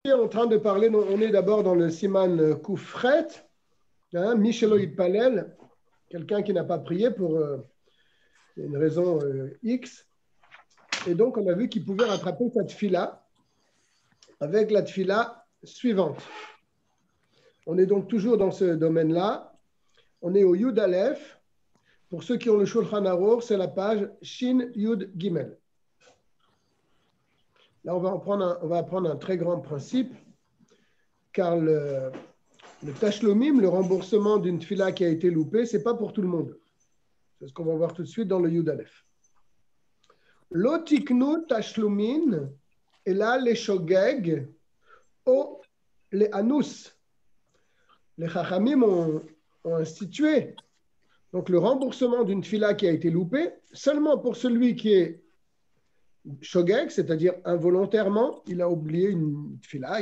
est en train de parler, on est d'abord dans le Siman Koufret, Mishelo Itpalel, quelqu'un qui n'a pas prié pour une raison X. Et donc, on a vu qu'il pouvait rattraper cette tfila avec la tfila suivante. On est donc toujours dans ce domaine-là. On est au Yud Aleph. Pour ceux qui ont le Shulchan Aruch, c'est la page Shin Yud Gimel. Là, on va apprendre un très grand principe, car le tashlomim, le remboursement d'une tfila qui a été loupée, ce n'est pas pour tout le monde. C'est ce qu'on va voir tout de suite dans le Yud Aleph. Lo tiknu tashlomin ela le shogeg ou le anus. Les chachamim ont institué donc le remboursement d'une tfila qui a été loupée seulement pour celui qui est shogeg, c'est-à-dire involontairement, il a oublié une tfila,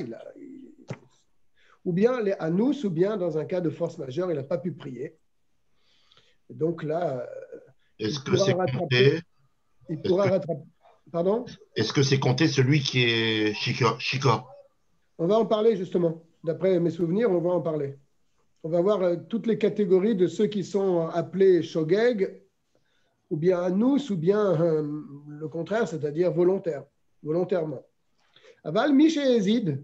ou bien les anus, ou bien dans un cas de force majeure, il n'a pas pu prier. Et donc là, est-ce que c'est compté? Il pourra rattraper. Pardon? Est-ce que c'est compté celui qui est Shika? On va en parler justement. D'après mes souvenirs, on va en parler. On va voir toutes les catégories de ceux qui sont appelés shogeg, ou bien anus, ou bien le contraire, c'est-à-dire volontairement. Aval Miché Ezid,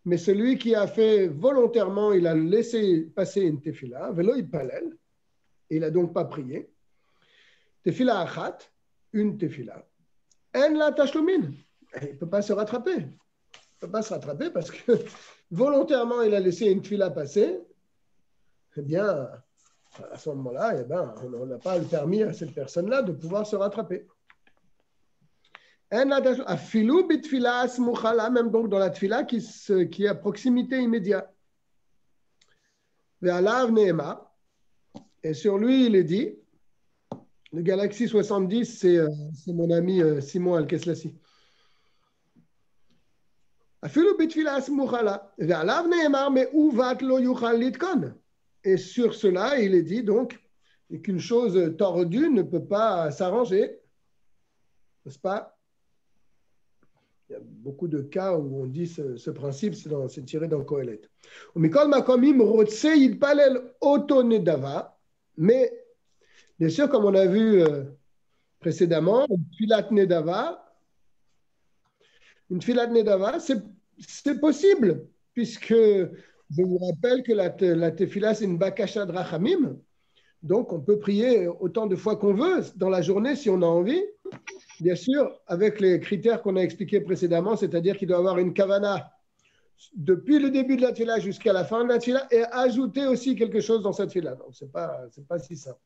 mais celui qui a fait volontairement, il a laissé passer une tefila, velo itpalel, il n'a donc pas prié. Tefila achat, une tefila. En la tashlumin, il ne peut pas se rattraper. Il ne peut pas se rattraper parce que volontairement, il a laissé une tefila passer. Eh bien, à ce moment-là, on n'a pas le permis à cette personne-là de pouvoir se rattraper. Même donc dans la tefila qui est à proximité immédiate. Et sur lui, il est dit, le Galaxy 70, c'est mon ami Simon Al-Keslassi. Et sur cela, il est dit donc qu'une chose tordue ne peut pas s'arranger. N'est-ce pas? Il y a beaucoup de cas où on dit ce principe, c'est tiré dans Kohelet. Mais bien sûr, comme on a vu précédemment, une tfilat nedava, c'est possible, puisque je vous rappelle que la tefila, c'est une bakasha de rachamim, donc on peut prier autant de fois qu'on veut dans la journée si on a envie, bien sûr, avec les critères qu'on a expliqués précédemment, c'est-à-dire qu'il doit avoir une kavana depuis le début de la tefila jusqu'à la fin de la tefila et ajouter aussi quelque chose dans cette tefila. Donc, c'est pas si simple.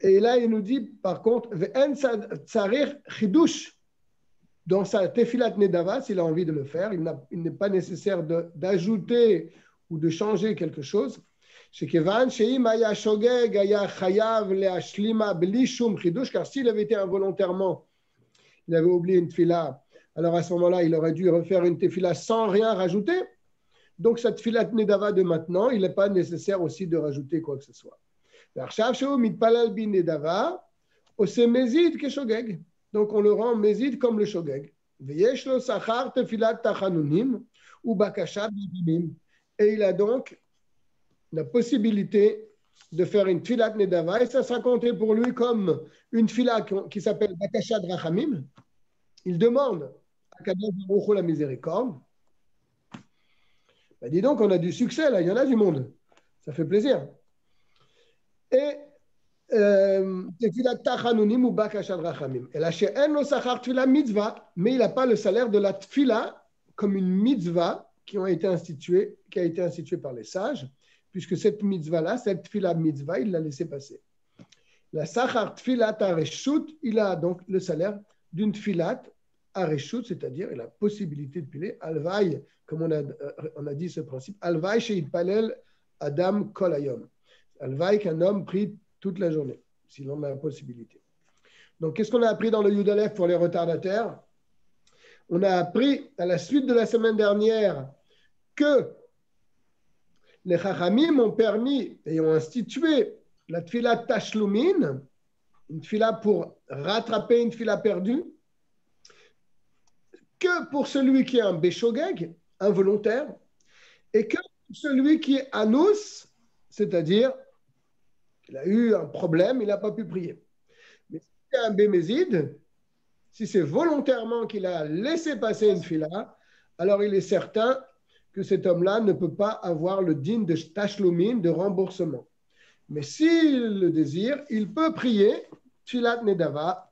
Et là, il nous dit, par contre, dans sa tefilat nedava, s'il a envie de le faire, il n'est pas nécessaire d'ajouter ou de changer quelque chose. Car s'il avait été involontairement, il avait oublié une tefila, alors à ce moment-là, il aurait dû refaire une tefila sans rien rajouter. Donc, cette tefilat nedava de maintenant, il n'est pas nécessaire aussi de rajouter quoi que ce soit. Donc, on le rend mézid comme le shogeg. Et il a donc la possibilité de faire une tfilat nedava, et ça sera compté pour lui comme une tfila qui s'appelle Bakasha de Rachamim. Il demande à Kadosh Baruch Hu la miséricorde. Dis donc, on a du succès là, il y en a du monde. Ça fait plaisir. Et tefila tachanunim ou bakashat rachamim. Et la she'en lo sachar tefila mitzvah, mais il n'a pas le salaire de la tefila comme une mitzvah qui a été instituée par les sages, puisque cette mitzvah-là, cette tefila mitzvah, il l'a laissé passer. La sachar tefila tareshut, il a donc le salaire d'une tefila areshut, c'est-à-dire la possibilité de piler alvaï, comme on a dit ce principe, alvaï she'itpalel adam kol hayom. Alvaï qu'un homme prie toute la journée, s'il en a la possibilité. Donc, qu'est-ce qu'on a appris dans le Yud Aleph pour les retardataires? On a appris, à la suite de la semaine dernière, que les Chachamim ont permis et ont institué la tfila tashlumin, une tfila pour rattraper une tfila perdue, que pour celui qui est un Béchogeg, involontaire, et que pour celui qui est Anous, c'est-à-dire qu'il a eu un problème, il n'a pas pu prier. Mais si c'est un Bémézide, si c'est volontairement qu'il a laissé passer une fila, alors il est certain que cet homme-là ne peut pas avoir le din de tashlumin, de remboursement. Mais s'il le désire, il peut prier Tfilat Nedava.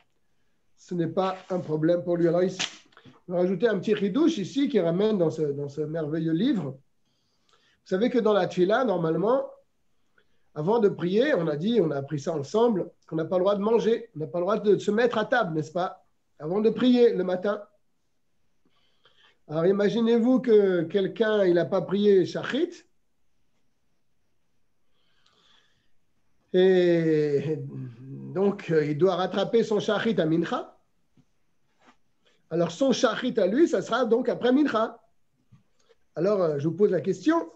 Ce n'est pas un problème pour lui. Alors ici, on va rajouter un petit ridouche ici qui ramène dans ce merveilleux livre. Vous savez que dans la Tfila, normalement, avant de prier, on a appris ça ensemble, qu'on n'a pas le droit de manger, on n'a pas le droit de se mettre à table, n'est-ce pas? Avant de prier le matin. Alors imaginez-vous que quelqu'un, il n'a pas prié Shachrit, et donc il doit rattraper son Shachrit à Mincha. Alors son Shachrit à lui, ça sera donc après Mincha. Alors je vous pose la question,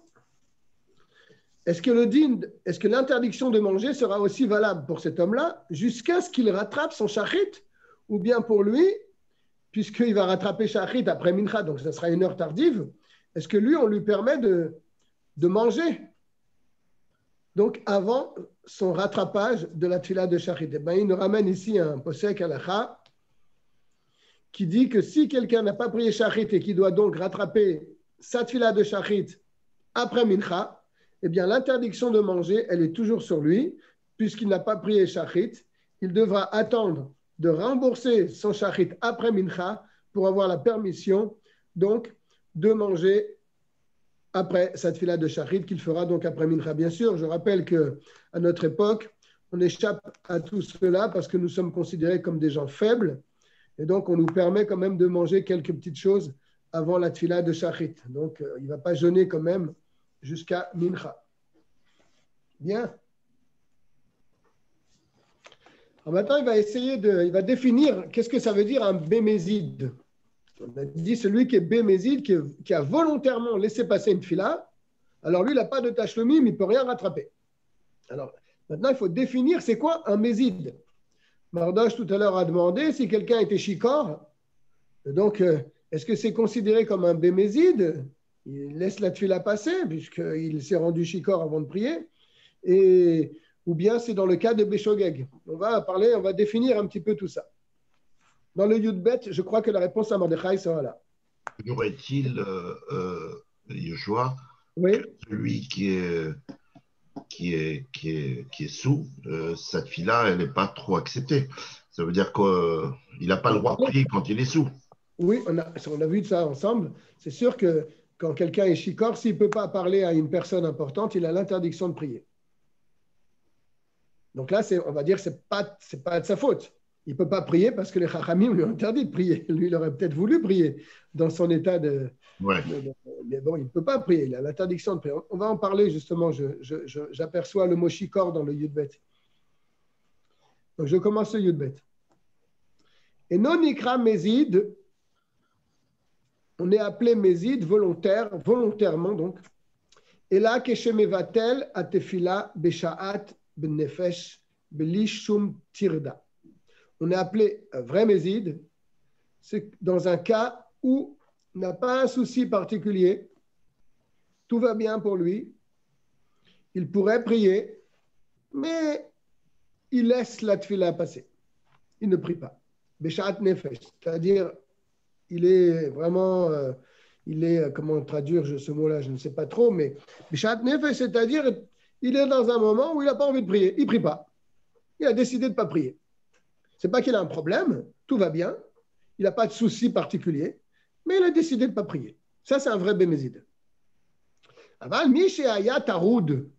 est-ce que l'interdiction de manger sera aussi valable pour cet homme-là jusqu'à ce qu'il rattrape son Shachrit, ou bien pour lui, puisqu'il va rattraper Shachrit après Mincha, donc ça sera une heure tardive, est-ce que lui, on lui permet de manger donc avant son rattrapage de la tfila de Shachrit? Eh bien, il nous ramène ici un posek halakha qui dit que si quelqu'un n'a pas prié Shachrit et qui doit donc rattraper sa tfila de Shachrit après Mincha, eh bien, l'interdiction de manger, elle est toujours sur lui, puisqu'il n'a pas prié Shachrit. Il devra attendre de rembourser son Shachrit après Mincha pour avoir la permission, donc, de manger après sa tfila de Shachrit qu'il fera donc après Mincha. Bien sûr, je rappelle qu'à notre époque, on échappe à tout cela parce que nous sommes considérés comme des gens faibles, et donc on nous permet quand même de manger quelques petites choses avant la tfila de Shachrit. Donc, il ne va pas jeûner quand même jusqu'à Mincha. Bien. Alors maintenant, il va définir qu'est-ce que ça veut dire un bémézide. On a dit celui qui est bémézide, qui a volontairement laissé passer une fila, alors lui, il n'a pas de tachlomim, il ne peut rien rattraper. Alors maintenant, il faut définir c'est quoi un mézide. Mardoche tout à l'heure a demandé si quelqu'un était shikor, donc est-ce que c'est considéré comme un bémézide? Il laisse la tfila passer, puisqu'il s'est rendu shikor avant de prier, ou bien c'est dans le cas de Béchogeg. On va définir un petit peu tout ça. Dans le Yudbet, je crois que la réponse à Mordechai sera là. Y aurait-il, Yoshua, oui. Celui qui est sous, cette fille-là, elle n'est pas trop acceptée. Ça veut dire qu'il n'a pas le droit de prier quand il est sous. Oui, on a vu ça ensemble. C'est sûr que quand quelqu'un est shikor, s'il ne peut pas parler à une personne importante, il a l'interdiction de prier. Donc là, on va dire que ce n'est pas de sa faute. Il ne peut pas prier parce que les chachamim lui ont interdit de prier. Lui, il aurait peut-être voulu prier dans son état de... Ouais. Mais bon, il ne peut pas prier. Il a l'interdiction de prier. On va en parler justement. J'aperçois le mot shikor dans le Yudbet. Donc, je commence le Yudbet. Et non ikra mézid, on est appelé mézid volontairement donc. Et là, keshemevatel atefila beshaat benefesh belishum tirda. On est appelé vrai mézid, c'est dans un cas où il n'a pas un souci particulier, tout va bien pour lui, il pourrait prier, mais il laisse la tfila passer. Il ne prie pas. Beshaat nefesh, c'est-à-dire il est vraiment, comment traduire ce mot-là, je ne sais pas trop, mais Beshaat nefesh, c'est-à-dire il est dans un moment où il n'a pas envie de prier, il ne prie pas. Il a décidé de ne pas prier. Ce n'est pas qu'il a un problème, tout va bien, il n'a pas de souci particulier, mais il a décidé de ne pas prier. Ça, c'est un vrai bémézide. Aval Mishéaya Taroud,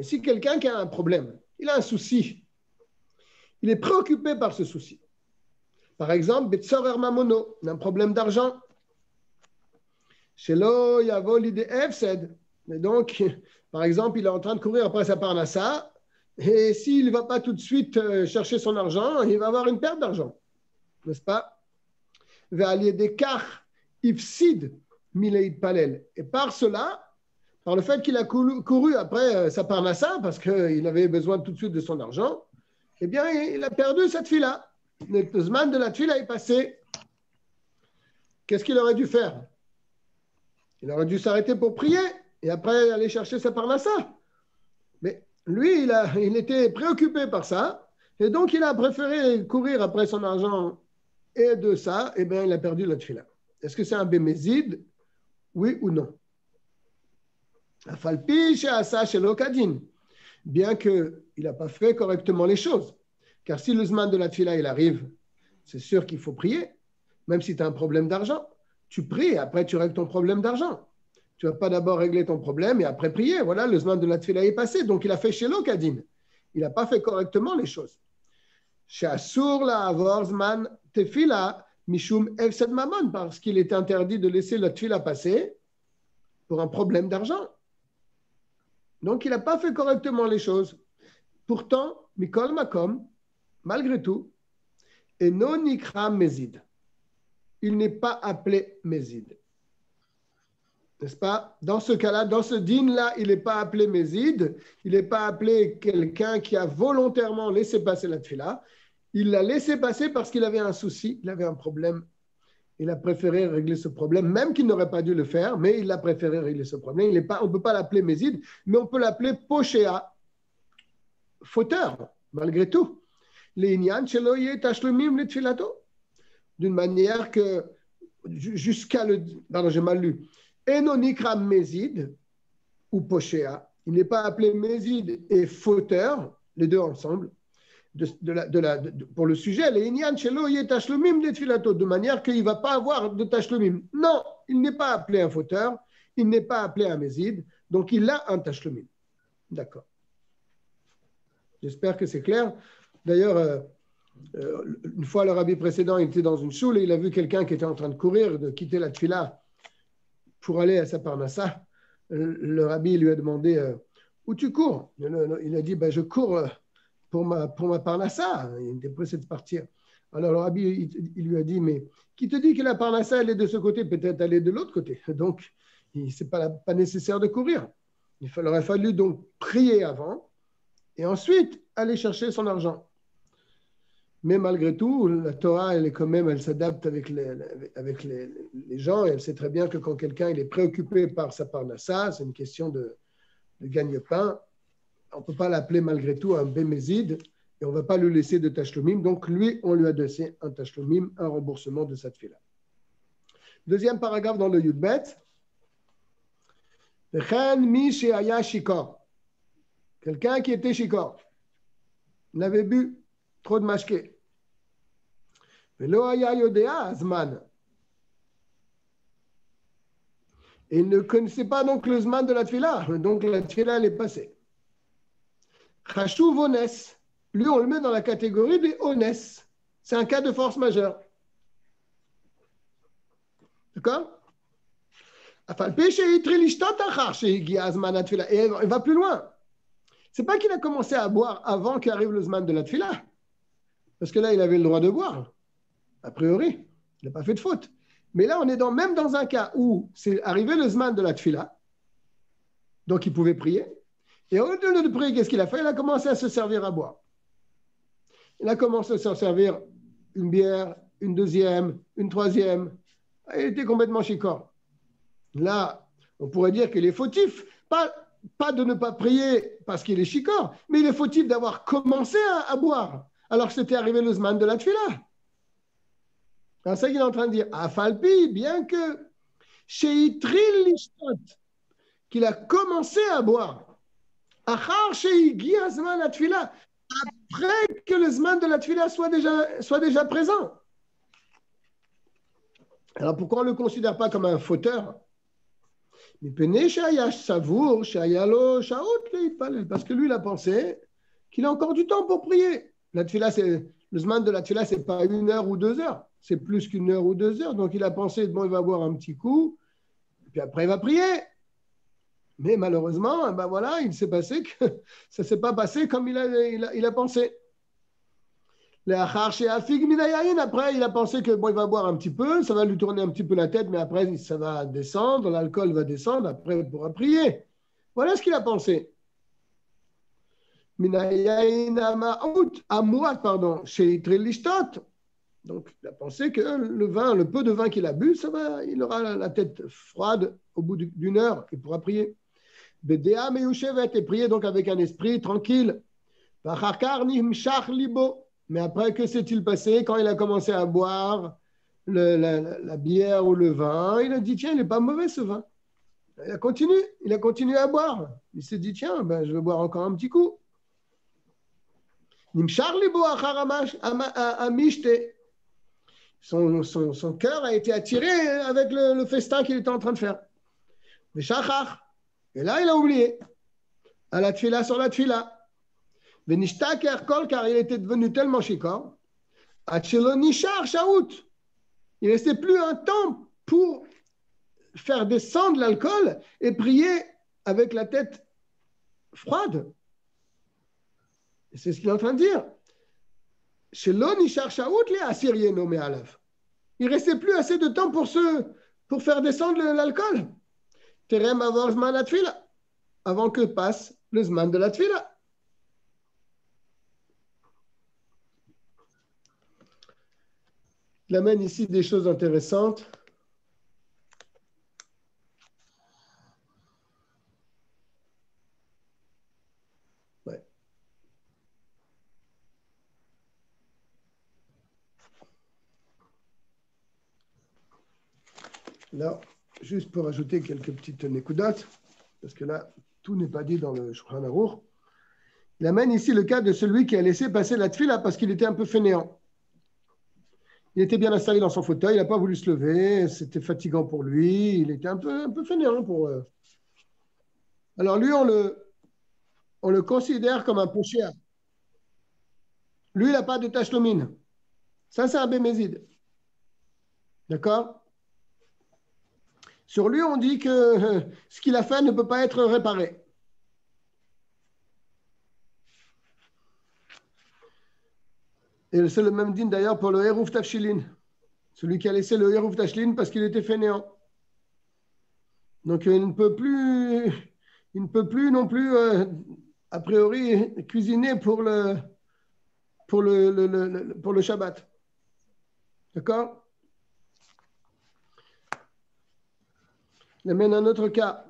si quelqu'un qui a un problème, il a un souci, il est préoccupé par ce souci. Par exemple, Betsorer Mamono, il a un problème d'argent. Shelo Yavo Lide Efsed. Et donc, par exemple, il est en train de courir après sa parnassa, et s'il ne va pas tout de suite chercher son argent, il va avoir une perte d'argent. N'est-ce pas? Et par cela, par le fait qu'il a couru après sa parnassa, parce qu'il avait besoin tout de suite de son argent, eh bien, il a perdu cette fille-là. Le zman de la tfila est passé. qu'est-ce qu'il aurait dû faire? Il aurait dû s'arrêter pour prier et après aller chercher sa parnassa. Mais lui, il était préoccupé par ça et donc il a préféré courir après son argent et de ça, eh bien, il a perdu la tefila. Est-ce que c'est un bémézide? Oui ou non? Afalpi she'asa shelo kadin. Bien qu'il n'a pas fait correctement les choses. Car si le zman de la tefila, il arrive, c'est sûr qu'il faut prier. Même si tu as un problème d'argent, tu pries, après tu règles ton problème d'argent. Tu ne vas pas d'abord régler ton problème et après prier. Voilà, le zman de la tefila est passé. Donc, il a fait shelo kadin. Il n'a pas fait correctement les choses. She'asur la'avor zman tefila mishum efsed mamon, parce qu'il est interdit de laisser la tefila passer pour un problème d'argent. Donc, il n'a pas fait correctement les choses. Pourtant, Mikol Makom, malgré tout, et non nikra mezid. Il n'est pas appelé mezid. N'est-ce pas? Dans ce cas-là, dans ce din-là, il n'est pas appelé mezid. Il n'est pas appelé quelqu'un qui a volontairement laissé passer la tefila. Il l'a laissé passer parce qu'il avait un souci, il avait un problème. Il a préféré régler ce problème, même qu'il n'aurait pas dû le faire, mais il a préféré régler ce problème. On ne peut pas l'appeler mezid, mais on peut l'appeler poshéa, fauteur, malgré tout. D'une manière que, jusqu'à le... Pardon, j'ai mal lu. Enonikra mezid, ou poshéa, il n'est pas appelé mezid et fauteur, les deux ensemble, pour le sujet, de manière qu'il ne va pas avoir de tashlumim. Non, il n'est pas appelé un fauteur, il n'est pas appelé un mezid, donc il a un tashlumim. D'accord. J'espère que c'est clair. D'ailleurs, une fois le rabbi précédent, il était dans une choule et il a vu quelqu'un qui était en train de courir, de quitter la tefila pour aller à sa parnassa. Le rabbi lui a demandé où tu cours? Il a dit je cours pour ma parnassa. Il était pressé de partir. Alors le rabbi il lui a dit mais qui te dit que la parnassa elle est de ce côté? Peut-être elle est de l'autre côté. Donc c'est pas nécessaire de courir. Il aurait fallu donc prier avant et ensuite aller chercher son argent. Mais malgré tout, la Torah, elle s'adapte avec les gens et elle sait très bien que quand quelqu'un il est préoccupé par sa parnassa, c'est une question de gagne-pain. On ne peut pas l'appeler malgré tout un bémézid et on ne va pas le laisser de tashlumim. Donc lui, on lui a donné un tashlumim, un remboursement de sa tefila. Deuxième paragraphe dans le Yudbet. Quelqu'un qui était shikor, il avait bu trop de mashké. Et il ne connaissait pas donc le zman de la tefila. Donc la tefila, elle est passée. Chashuv ones. Lui, on le met dans la catégorie des ones. C'est un cas de force majeure. D'accord? Et il va plus loin. C'est pas qu'il a commencé à boire avant qu'arrive le zman de la tefila. Parce que là, il avait le droit de boire. A priori, il n'a pas fait de faute. Mais là, on est même dans un cas où c'est arrivé le zman de la tefila. Donc, il pouvait prier. Et au lieu de prier, qu'est-ce qu'il a fait? Il a commencé à se servir à boire. Il a commencé à se servir une bière, une deuxième, une troisième. Il était complètement shikor. Là, on pourrait dire qu'il est fautif. Pas de ne pas prier parce qu'il est shikor, mais il est fautif d'avoir commencé à boire alors que c'était arrivé le zman de la tefila. C'est ça qu'il est en train de dire. Afalpi, bien que sheitril lishtot, qu'il a commencé à boire. Achar sheigi zman la tefila, après que le zman de la tefila soit déjà présent. Alors pourquoi on ne le considère pas comme un fauteur? Parce que lui, il a pensé qu'il a encore du temps pour prier. La tefila, le zman de la tefila, ce n'est pas 1 heure ou 2 heures. C'est plus qu'1 heure ou 2 heures. Donc, il a pensé, il va boire un petit coup, et puis après, il va prier. Mais malheureusement, voilà, il s'est passé que ça ne s'est pas passé comme il a pensé. Après, il a pensé que il va boire un petit peu, ça va lui tourner un petit peu la tête, mais après, ça va descendre, l'alcool va descendre, après, il pourra prier. Voilà ce qu'il a pensé. Amouat, pardon, chez Lishtot. Donc, il a pensé que le vin, le peu de vin qu'il a bu, ça va, il aura la tête froide au bout d'une heure, il pourra prier. Bedea meyushevet, et prier donc avec un esprit tranquille. Mais après, que s'est-il passé quand il a commencé à boire la bière ou le vin? Il a dit, tiens, il n'est pas mauvais ce vin. Il a continué à boire. Il s'est dit, tiens, ben, je vais boire encore un petit coup. Son cœur a été attiré avec le festin qu'il était en train de faire. Et là, il a oublié. À la tfila sur la tfila. Car il était devenu tellement shikor. Il ne restait plus un temps pour faire descendre l'alcool et prier avec la tête froide. Et c'est ce qu'il est en train de dire. Il ne restait plus assez de temps pour faire descendre l'alcool. Avant que passe le zman de la tfila. Il amène ici des choses intéressantes. Ouais. Là, juste pour ajouter quelques petites nékudotes, parce que là, tout n'est pas dit dans le Shulchan Aruch. Il amène ici le cas de celui qui a laissé passer la tfila parce qu'il était un peu fainéant. Il était bien installé dans son fauteuil, il n'a pas voulu se lever, c'était fatigant pour lui, il était un peu fainéant pour. Alors lui, on le considère comme un pécheur. Lui, il n'a pas de tachlomine. Ça, c'est un bémézide. D'accord? Sur lui, on dit que ce qu'il a fait ne peut pas être réparé. Et c'est le même din d'ailleurs pour le Hérouf Tafshilin. Celui qui a laissé le Hérouf Tafshilin parce qu'il était fainéant. Donc il ne peut plus non plus, a priori, cuisiner pour le Shabbat. D'accord? Il amène un autre cas.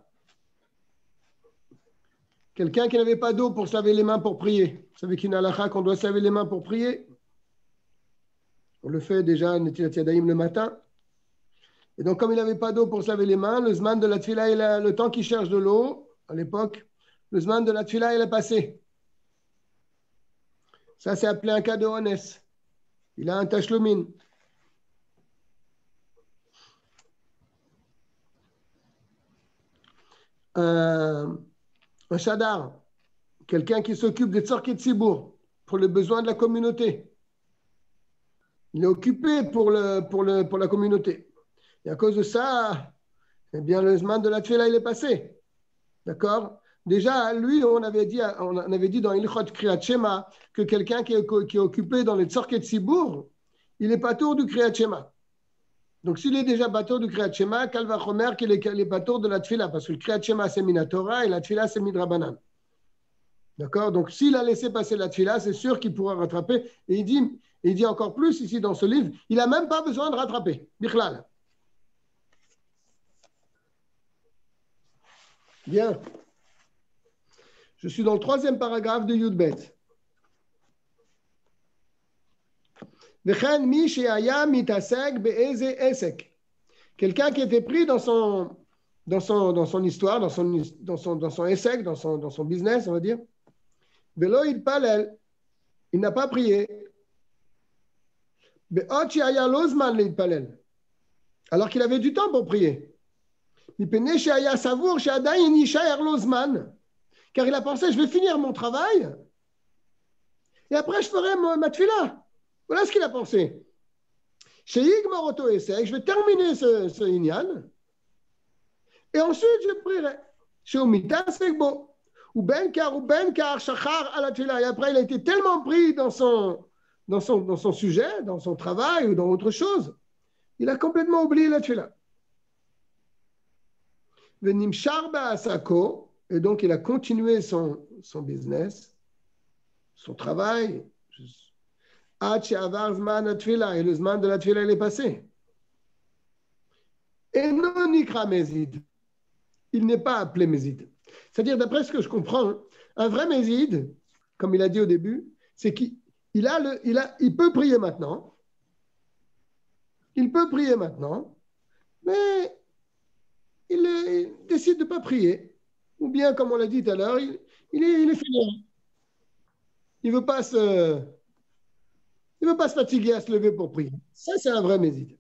Quelqu'un qui n'avait pas d'eau pour se laver les mains pour prier. Vous savez qu'il y a une halakha qu'on doit se laver les mains pour prier. On le fait déjà Netilat Yadayim le matin. Et donc, comme il n'avait pas d'eau pour se laver les mains, le zman de la tfila, le temps qu'il cherche de l'eau, à l'époque, le zman de la tfila, il est passé. Ça, c'est appelé un cas de honest. Il a un tachlomine. Un shadar, quelqu'un qui s'occupe des tzorkei tzibour pour les besoins de la communauté. Il est occupé pour la communauté. Et à cause de ça, eh bien, le zman de la tfila, il est passé. D'accord? Déjà, lui, on avait dit dans Ilchot Kriyat Shema que quelqu'un qui est occupé dans les tzorkei tzibour, il est patour du Kriyat Shema. Donc, s'il est déjà patour du Kriyat Shema, Kal vachomer qu'il est patour de la tfila, parce que le Kriyat Shema, c'est minatora et la tfila, c'est midrabanan. D'accord? Donc, s'il a laissé passer la tfila, c'est sûr qu'il pourra rattraper. Et il dit encore plus ici dans ce livre, il n'a même pas besoin de rattraper. Bichlal. Bien. Je suis dans le 3e paragraphe de Yudbet. Quelqu'un qui était pris dans son histoire, dans son essai, dans son business, on va dire. Velo il palel, il n'a pas prié. Alors qu'il avait du temps pour prier. Car il a pensé, je vais finir mon travail et après je ferai ma tfila. Voilà ce qu'il a pensé. Je vais terminer ce inyan et ensuite je prierai. Ou benkar, shachar à la tfila. Et après, il a été tellement pris dans son sujet, dans son travail ou dans autre chose, il a complètement oublié la tfila. Et donc il a continué son business, son travail, Ad she'avar zman atfila, et le zman de la tfila, il est passé. Et non nikra mezid. Il n'est pas appelé mezid. C'est-à-dire, d'après ce que je comprends, un vrai mezid, comme il a dit au début, c'est qu'il peut prier maintenant. Il peut prier maintenant, mais il décide de ne pas prier. Ou bien, comme on l'a dit tout à l'heure, il est fini. Il ne veut pas se fatiguer à se lever pour prier. Ça, c'est un vrai méside.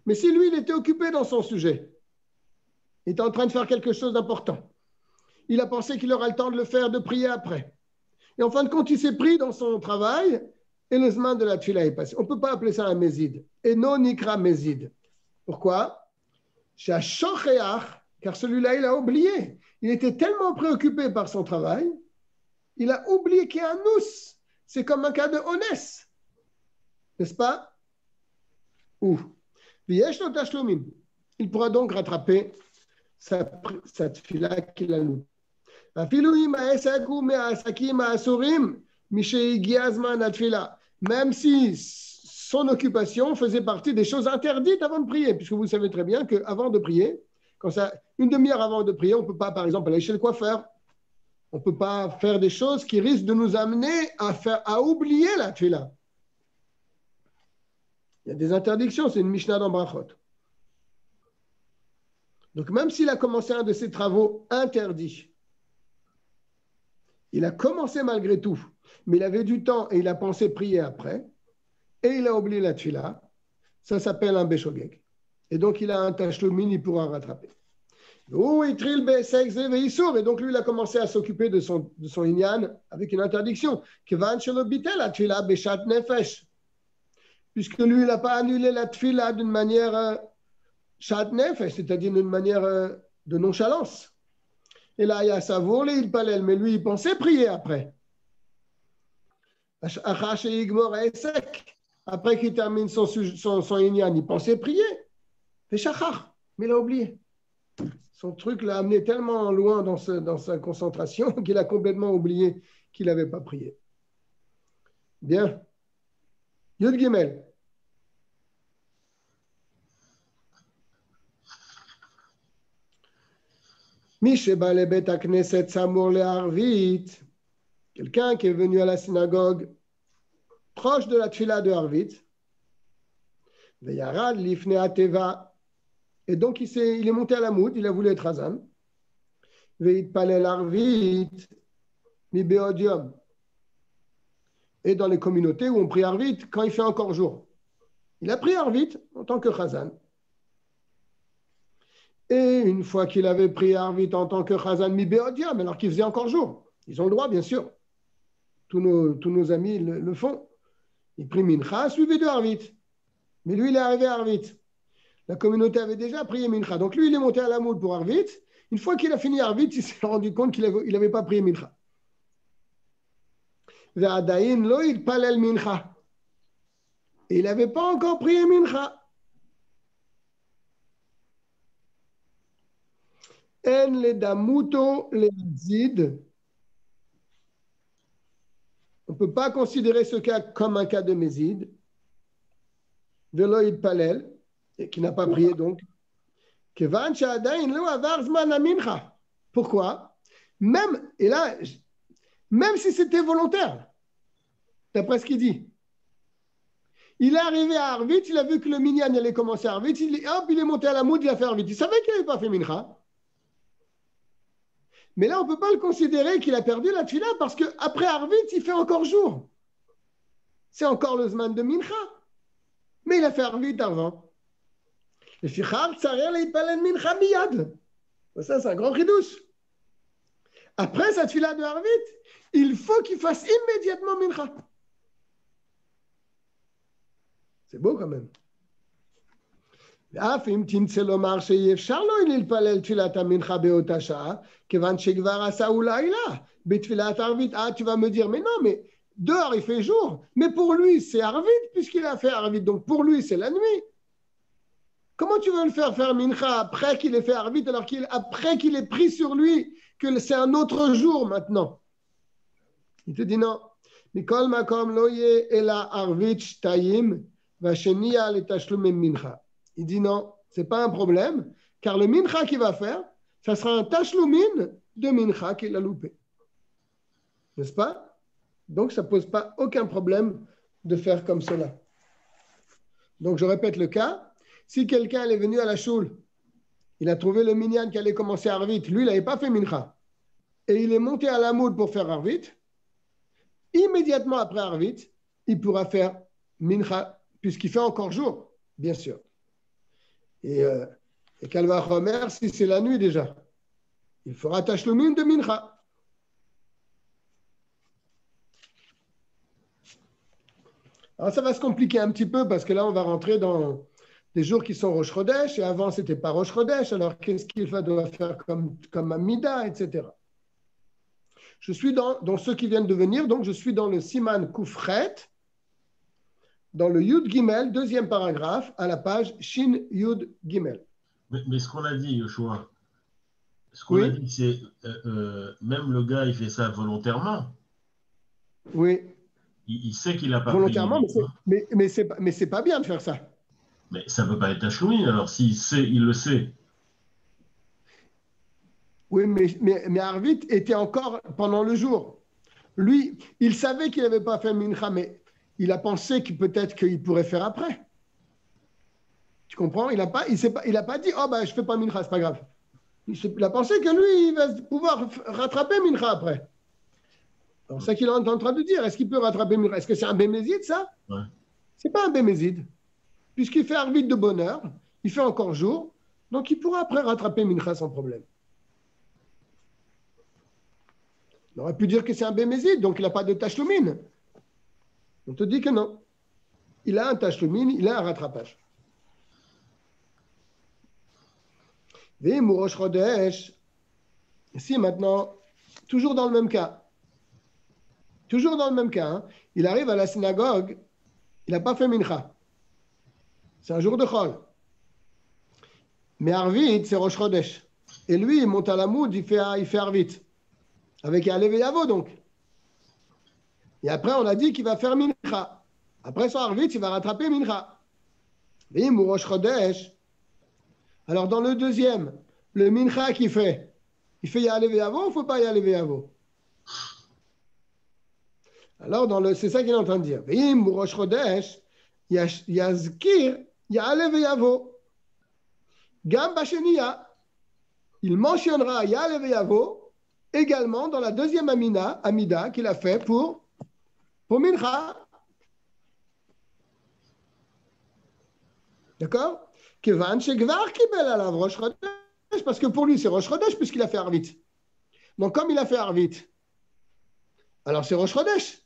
Mais si lui, il était occupé dans son sujet, il était en train de faire quelque chose d'important, il a pensé qu'il aura le temps de le faire, de prier après. Et en fin de compte, il s'est pris dans son travail et le zman de la tfila est passé. On ne peut pas appeler ça un méside. Et non nikra méside. Pourquoi? Car celui-là, il a oublié. Il était tellement préoccupé par son travail, il a oublié qu'il y a un nous. C'est comme un cas de honest. N'est-ce pas? Ou il pourra donc rattraper sa tfila qu'il a loupée. Même si son occupation faisait partie des choses interdites avant de prier, puisque vous savez très bien qu'avant de prier, une demi-heure avant de prier, on ne peut pas, par exemple, aller chez le coiffeur. On ne peut pas faire des choses qui risquent de nous amener à oublier la tfila. Il y a des interdictions, c'est une Mishnah dans Brachot. Donc même s'il a commencé un de ses travaux interdits, il a commencé malgré tout, mais il avait du temps et il a pensé prier après, et il a oublié la tfila, ça s'appelle un béchogeg. Et donc il a un tachlomin, il pourra rattraper. Et donc lui, il a commencé à s'occuper de son inyan avec une interdiction. Puisque lui, il n'a pas annulé la tfila d'une manière shat nefesh, c'est-à-dire d'une manière de nonchalance. Et là, il y a Savour, il palel, mais lui, il pensait prier après. Après qu'il termine son inyan, il pensait prier. Mais il a oublié. Son truc l'a amené tellement loin dans sa concentration qu'il a complètement oublié qu'il n'avait pas prié. Bien. Yud Gimel. Quelqu'un qui est venu à la synagogue proche de la tfila de Harvit, et donc il est monté à la moud, il a voulu être Hazan, et dans les communautés où on prie Harvit, quand il fait encore jour, il a pris Harvit en tant que Hazan. Et une fois qu'il avait pris Harvit en tant que Chazan mi Beodiam, alors qu'il faisait encore jour, ils ont le droit, bien sûr. Tous nos amis le font. Il prit Mincha, suivi de Harvit. Mais lui, il est arrivé à Harvit. La communauté avait déjà prié Mincha. Donc lui, il est monté à la moule pour Harvit. Une fois qu'il a fini Harvit, il s'est rendu compte qu'il n'avait pas prié Mincha. Ve'adayin lo yitpalel Mincha. Et il n'avait pas encore prié Mincha. En le damuto le zid. On ne peut pas considérer ce cas comme un cas de mézid. Veloïd palel, qui n'a pas prié donc. Pourquoi? Même si c'était volontaire, d'après ce qu'il dit. Il est arrivé à Harvit, il a vu que le minyan allait commencer à Harvit, il est monté à la moud, il a fait Harvit. Il savait qu'il n'avait pas fait mincha. Mais là, on ne peut pas le considérer qu'il a perdu la tfila parce qu'après Harvit, il fait encore jour. C'est encore le zman de mincha. Mais il a fait Harvit avant. Le fichar tsarel il palen mincha miyad. Ça, c'est un grand ridouche. Après sa tfila de Harvit, il faut qu'il fasse immédiatement mincha. C'est beau quand même. ואף אם תמצא לומר שאי אפשר לו להתפלל תפילת המנחה באותה שעה, כיוון שכבר עשה לילה בתפילת ערבית, tu vas me dire, mais non, mais dehors il fait jour, mais pour lui c'est Arvit, puisqu'il a fait Arvit, donc pour lui c'est la nuit. Comment tu veux le faire mincha après qu'il ait fait Arvit, alors après qu'il ait pris sur lui que c'est un autre jour maintenant? Il te dit non. מכל מקום לא יהיה אלא ערבית שתיים, והשנייה לתשלומי מנחה. Il dit non, ce n'est pas un problème, car le mincha qu'il va faire, ça sera un tashlumin de mincha qu'il a loupé. N'est-ce pas? Donc, ça ne pose pas aucun problème de faire comme cela. Donc, je répète le cas. Si quelqu'un est venu à la choule, il a trouvé le minyan qui allait commencer à Arvit, lui, il n'avait pas fait mincha, et il est monté à la moule pour faire Arvit, immédiatement après Arvit, il pourra faire mincha, puisqu'il fait encore jour, bien sûr. Et Kalva Chomer, si c'est la nuit déjà, il fera tashlumin de mincha. Alors ça va se compliquer un petit peu parce que là on va rentrer dans des jours qui sont Rosh Chodesh et avant c'était pas Rosh Chodesh, alors qu'est-ce qu'il doit faire comme Amida, etc. Je suis dans ceux qui viennent de venir, donc je suis dans le Siman Koufret, dans le Yud Gimel, deuxième paragraphe, à la page Shin Yud Gimel. Mais ce qu'on a dit, Yoshua, ce qu'on a dit, c'est même le gars, il fait ça volontairement. Oui. Il sait qu'il n'a pas volontairement, mais c'est pas bien de faire ça. Mais ça ne peut pas être tashlumin, alors s'il sait, il le sait. Oui, mais Arvit était encore pendant le jour. Lui, il savait qu'il n'avait pas fait mincha, mais il a pensé que peut-être qu'il pourrait faire après. Tu comprends? Il n'a pas dit, oh ben je ne fais pas mincha, c'est pas grave. Il a pensé que lui, il va pouvoir rattraper mincha après. Alors, c'est ça qu'il est en train de dire. Est-ce qu'il peut rattraper mincha? Est-ce que c'est un bémézide, ça? Ouais. C'est pas un bémézide. Puisqu'il fait Arvit de bonne heure, il fait encore jour, donc il pourra après rattraper mincha sans problème. On aurait pu dire que c'est un bémézide, donc il n'a pas de tashlumin. On te dit que non. Il a un tashlumin, il a un rattrapage. Rosh Chodesh. Ici maintenant, toujours dans le même cas. Toujours dans le même cas. Hein. Il arrive à la synagogue, il n'a pas fait mincha. C'est un jour de chol. Mais Arvit, c'est Rosh Chodesh. Et lui, il monte à la moud, il fait Arvit. Avec Yalev et Yavo, donc. Et après, on a dit qu'il va faire mincha. Après son Arvit, il va rattraper mincha. Vim ou Rosh Chodesh. Alors, dans le deuxième, le mincha qu'il fait, il fait Yalev et Yavo ou il ne faut pas Yalev et Yavo? Alors, c'est ça qu'il est en train de dire. Vim ou Rosh Chodesh, Yazkir, Yalev et Yavo. Gam Basheniya, il mentionnera Yalev et Yavo également dans la deuxième Amida qu'il a fait pour Mincha. D'accord? Kevan Shegvar Kibel alav Rosh Chodesh, parce que pour lui c'est Rosh Chodesh puisqu'il a fait Arvit. Donc comme il a fait Arvit, alors c'est Rosh Chodesh.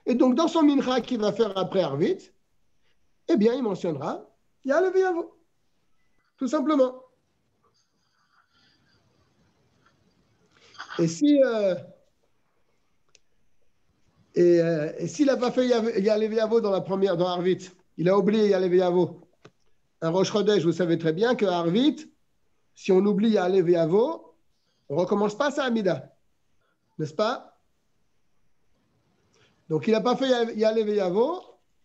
Et donc dans son Mincha qu'il va faire après Arvit, eh bien il mentionnera Yalev et Yavo. Tout simplement. Et s'il n'a pas fait Yalev et Yavo dans Arvit, il a oublié Yalev et Yavo. Un Rosh Chodesh, vous savez très bien qu'à Arvit, si on oublie Yalev et Yavo, on ne recommence pas sa Amida. N'est-ce pas? Donc, il n'a pas fait Yalev et Yavo,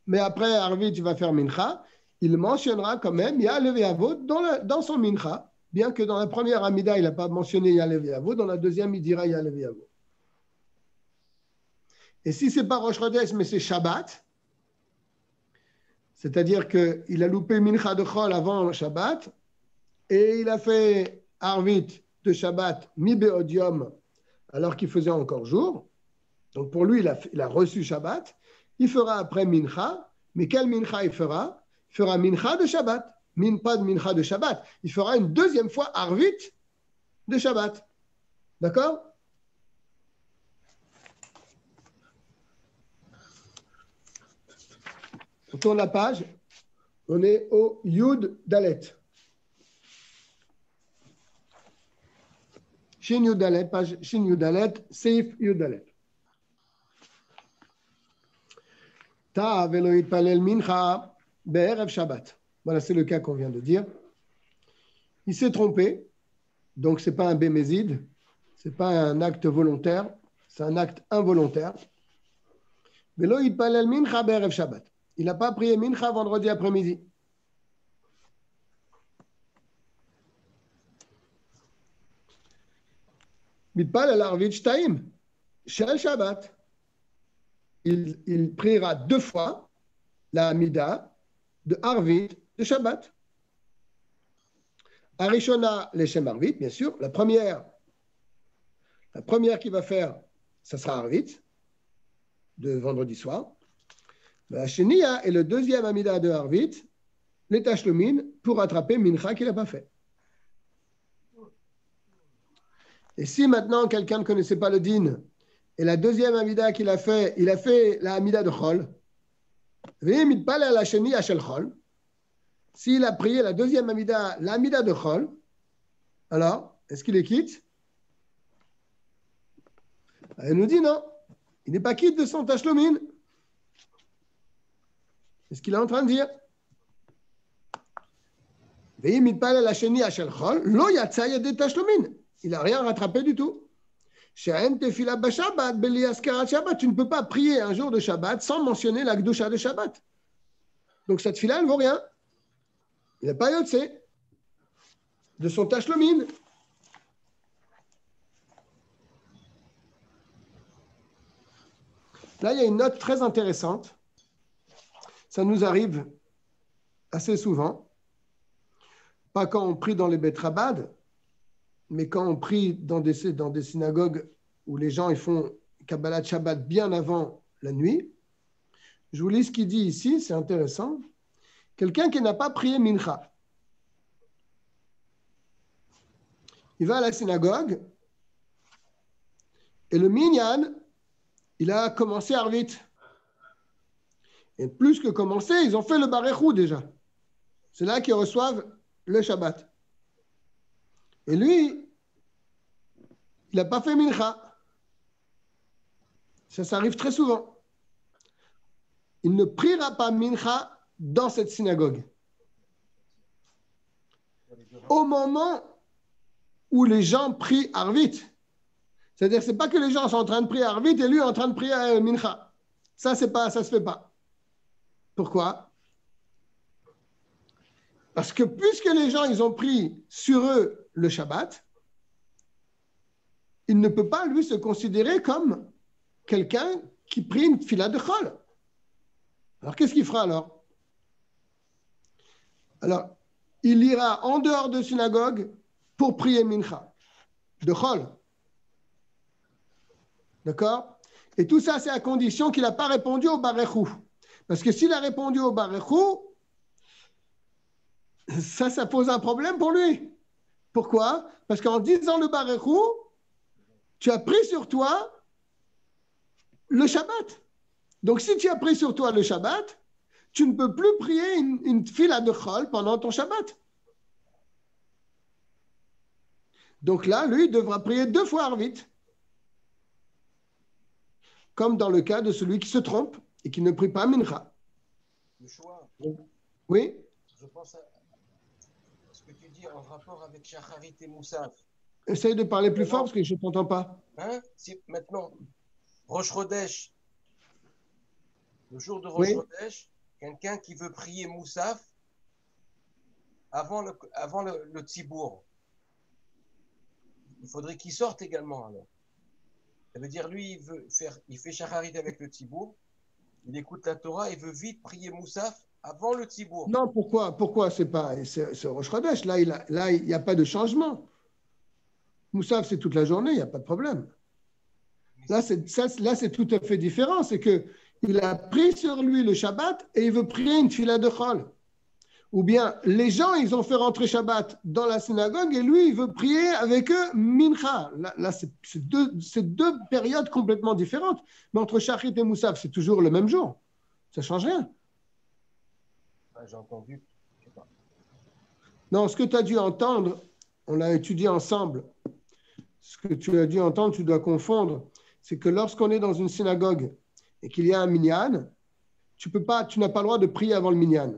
mais après Arvit, il va faire Mincha. Il mentionnera quand même Yalev et Yavo dans son Mincha, bien que dans la première Amida, il n'a pas mentionné Yalev et Yavo, dans la deuxième, il dira Yalev et Yavo. Et si ce n'est pas Rosh Chodesh, mais c'est Shabbat, c'est-à-dire qu'il a loupé Mincha de Chol avant Shabbat, et il a fait Arvit de Shabbat, Mi Be'odium, alors qu'il faisait encore jour. Donc pour lui, il a reçu Shabbat. Il fera après Mincha, mais quel Mincha il fera? Il fera Mincha de Shabbat, pas de Mincha de Shabbat. Il fera une deuxième fois Arvit de Shabbat. D'accord? On tourne la page. On est au Yud Dalet. Shin Yud Dalet, page Shin Yud Dalet, Seif Yud Dalet. Ta velo yitpalel mincha be'erev Shabbat. Voilà, c'est le cas qu'on vient de dire. Il s'est trompé, donc ce n'est pas un bémézide, ce n'est pas un acte volontaire, c'est un acte involontaire. Velo yitpalel mincha be'erev Shabbat. Il n'a pas prié mincha vendredi après-midi. Mitpalel arvit shtaim shel Shabbat. Il priera 2 fois la Hamida de Arvit de Shabbat. Arishona Leshem Arvit, bien sûr. La première qu'il va faire, ça sera Arvit, de vendredi soir. La Shenia est le deuxième Hamida de Arvit, les Tashlumin, pour rattraper Mincha qu'il n'a pas fait. Et si maintenant quelqu'un ne connaissait pas le din, et la deuxième Hamida qu'il a fait, il a fait la Hamida de Chol, s'il a prié la deuxième Hamida, la Hamida de Chol, alors, est-ce qu'il est quitte? Elle nous dit non, il n'est pas quitte de son Tashlumin. C'est ce qu'il est en train de dire. Il n'a rien rattrapé du tout. Tu ne peux pas prier un jour de Shabbat sans mentionner la Gdusha de Shabbat. Donc cette fila, elle ne vaut rien. Il n'a pas yotse de son Tashlumin. Là, il y a une note très intéressante. Ça nous arrive assez souvent. Pas quand on prie dans les Beit Chabad, mais quand on prie dans des synagogues où les gens ils font Kabbalat Shabbat bien avant la nuit. Je vous lis ce qu'il dit ici, c'est intéressant. Quelqu'un qui n'a pas prié Mincha, il va à la synagogue et le Minyan, il a commencé Arvit. Et plus que commencer, ils ont fait le Barechou déjà. C'est là qu'ils reçoivent le Shabbat. Et lui, il n'a pas fait Mincha. Ça arrive très souvent. Il ne priera pas Mincha dans cette synagogue. Au moment où les gens prient Arvit. C'est-à-dire, ce n'est pas que les gens sont en train de prier Arvit et lui est en train de prier Mincha. Ça se fait pas. Pourquoi? Parce que puisque les gens, ils ont pris sur eux le Shabbat, il ne peut pas, lui, se considérer comme quelqu'un qui prie une fila de Chol. Alors, qu'est-ce qu'il fera alors? Alors, il ira en dehors de synagogue pour prier Mincha, de Chol. D'accord? Et tout ça, c'est à condition qu'il n'a pas répondu au Barechou. Parce que s'il a répondu au Barechou, ça pose un problème pour lui. Pourquoi? Parce qu'en disant le Barechou, tu as pris sur toi le Shabbat. Donc, si tu as pris sur toi le Shabbat, tu ne peux plus prier une fila de Chol pendant ton Shabbat. Donc là, lui, il devra prier 2 fois Arvit. Comme dans le cas de celui qui se trompe et qui ne prie pas Mincha. Le choix. Oui? Je pense à ce que tu dis en rapport avec Shacharit et Moussaf. Essaye de parler plus fort parce que je ne t'entends pas. Hein? Si maintenant, Rosh Chodesh, le jour de Rosh Chodesh, quelqu'un qui veut prier Moussaf avant le Tzibour, il faudrait qu'il sorte également alors. Ça veut dire, lui, il fait Shacharit avec le Tzibour, il écoute la Torah, il veut vite prier Moussaf avant le Tzibour. Non, pourquoi c'est Rosh Chodesh. Là, il n'y a pas de changement. Moussaf, c'est toute la journée, il n'y a pas de problème. Là, c'est tout à fait différent. C'est qu'il a pris sur lui le Shabbat et il veut prier une fila de Chol. Ou bien, les gens, ils ont fait rentrer Shabbat dans la synagogue et lui, il veut prier avec eux Mincha. Là c'est deux périodes complètement différentes. Mais entre Shachrit et Moussaf, c'est toujours le même jour. Ça ne change rien. J'ai entendu. Je sais pas. Non, ce que tu as dû entendre, on l'a étudié ensemble. Ce que tu as dû entendre, tu dois confondre. C'est que lorsqu'on est dans une synagogue et qu'il y a un minyan, tu n'as pas le droit de prier avant le minyan.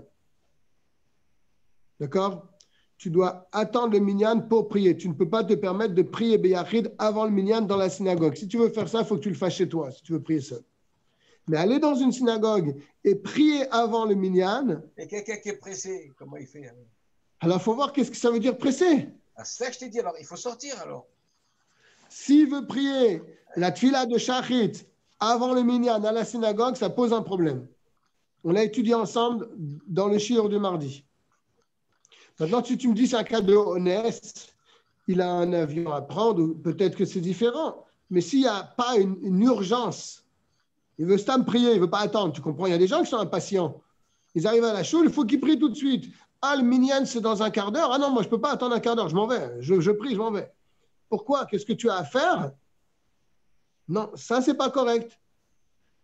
D'accord? Tu dois attendre le minyan pour prier. Tu ne peux pas te permettre de prier Beyachid avant le minyan dans la synagogue. Si tu veux faire ça, il faut que tu le fasses chez toi, si tu veux prier seul. Mais aller dans une synagogue et prier avant le minyan, Et quelqu'un qui est pressé, comment il fait? alors il faut voir qu'est-ce que ça veut dire pressé. Ah, c'est ça que je t'ai dit, alors il faut sortir alors. S'il veut prier la tfila de Shachrit avant le minyan à la synagogue, ça pose un problème. On l'a étudié ensemble dans le shiur du mardi. Maintenant, si tu me dis c'est un cas de honnête, il a un avion à prendre, ou peut-être que c'est différent. Mais s'il n'y a pas une urgence, il veut stam prier, il ne veut pas attendre, tu comprends? Il y a des gens qui sont impatients. Ils arrivent à la choule, il faut qu'ils prient tout de suite. Ah, le minyan, c'est dans un quart d'heure. Ah non, moi, je ne peux pas attendre un quart d'heure, je m'en vais. Je prie, je m'en vais. Pourquoi? Qu'est-ce que tu as à faire? Non, ça, ce n'est pas correct.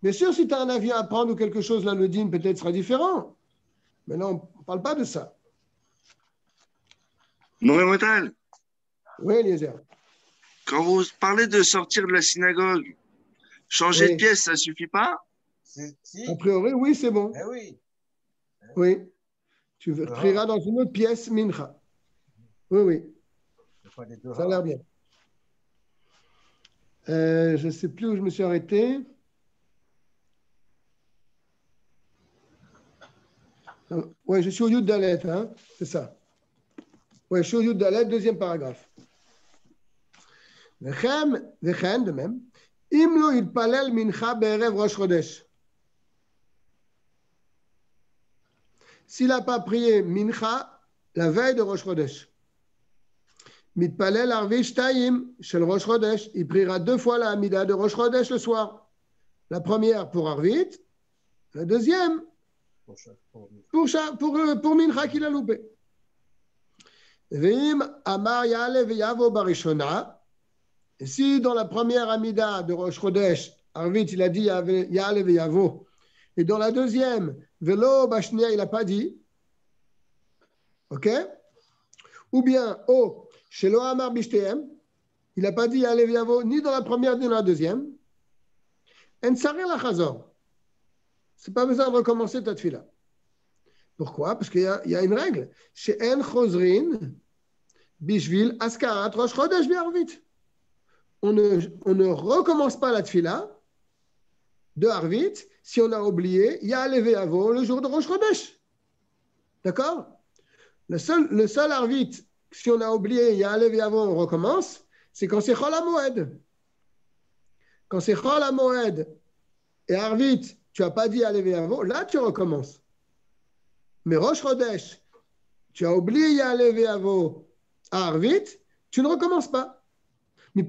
Bien sûr, si tu as un avion à prendre ou quelque chose, là, le dîme peut-être sera différent. Mais non, on ne parle pas de ça. Moré Motal, Oui, Eliezer. quand vous parlez de sortir de la synagogue, changer Oui. de pièce, ça suffit pas? Si. A priori, oui, c'est bon. Eh oui. Oui. Tu prieras dans une autre pièce, mincha. Oui, oui. Ça a l'air bien. Je ne sais plus où je me suis arrêté. Oui, je suis au Yud Dalet, hein, c'est ça. Oui, je suis au Yud Dalet, deuxième paragraphe. Vechem, de même. Imlo yitpalel mincha be'erev Rosh Chodesh. S'il n'a pas prié mincha la veille de Rosh Chodesh, mitpalel arvi shtayim shel Rosh Chodesh, il priera 2 fois la Hamida de Rosh Chodesh le soir. La première pour Arvit, la deuxième pour mincha qu'il a loupé. Veim amar ya'ale ve'yavo barishona. Et si dans la première Hamida de Rosh Chodesh, Arvit, il a dit ya'ale ve'yavo, et dans la deuxième, velo bashnia, il n'a pas dit, ok? Ou bien, shelo amar bishtem, il n'a pas dit ya'ale ve'yavo, ni dans la première ni dans la deuxième. En sarir la chazor. C'est pas besoin de recommencer ta tefila. Pourquoi? Parce qu'il y a une règle. Chez En Chosrin, Bishvil, Askarat, Rosh Chodesh, Arvit. On ne recommence pas la tefila de Arvit si on a oublié Ya'ale ve'yavo le jour de Rosh Chodesh. D'accord? Le seul Arvit, si on a oublié Ya'ale ve'yavo, on recommence, c'est quand c'est Chol HaMoed. Quand c'est Chol HaMoed et Arvit, tu n'as pas dit Ya'ale ve'yavo, là tu recommences. Mais Rosh Chodesh, tu as oublié Ya'ale ve'yavo à Arvit, tu ne recommences pas. Pour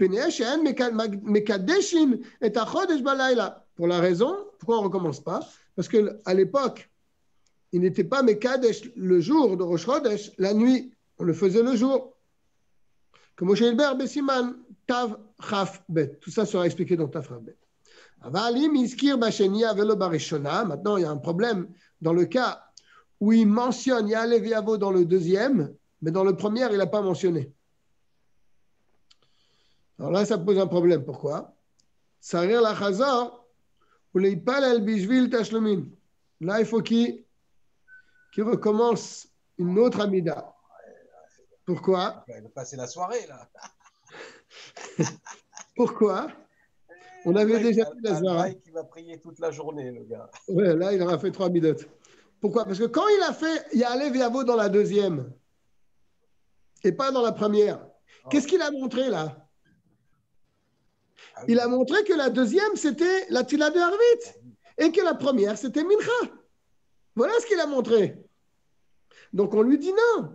la raison, pourquoi on ne recommence pas? Parce qu'à l'époque, il n'était pas Mekadesh le jour de Rosh Chodesh, la nuit, on le faisait le jour. Comme Moshe Hilber, Besiman, Tav, Chaf, Bet. Tout ça sera expliqué dans Tav, Chaf, Bet. Maintenant, il y a un problème dans le cas où il mentionne Ya'ale ve'yavo dans le deuxième, mais dans le premier, il n'a pas mentionné. Alors là, ça pose un problème. Pourquoi? Sarir la chazor, ou leipal el bishvil tashlumin. Là, il faut qu'il recommence une autre amida. Pourquoi? Il va passer la soirée, là. Pourquoi? On avait déjà fait la soirée. Qui va prier toute la journée, le gars. Ouais, là, il aura fait 3 midotes. Pourquoi? Parce que quand il a fait Ya'ale ve'yavo dans la deuxième, et pas dans la première, qu'est-ce qu'il a montré là? Il a montré que la deuxième, c'était la tila de Arvit, et que la première, c'était mincha. Voilà ce qu'il a montré. Donc on lui dit non.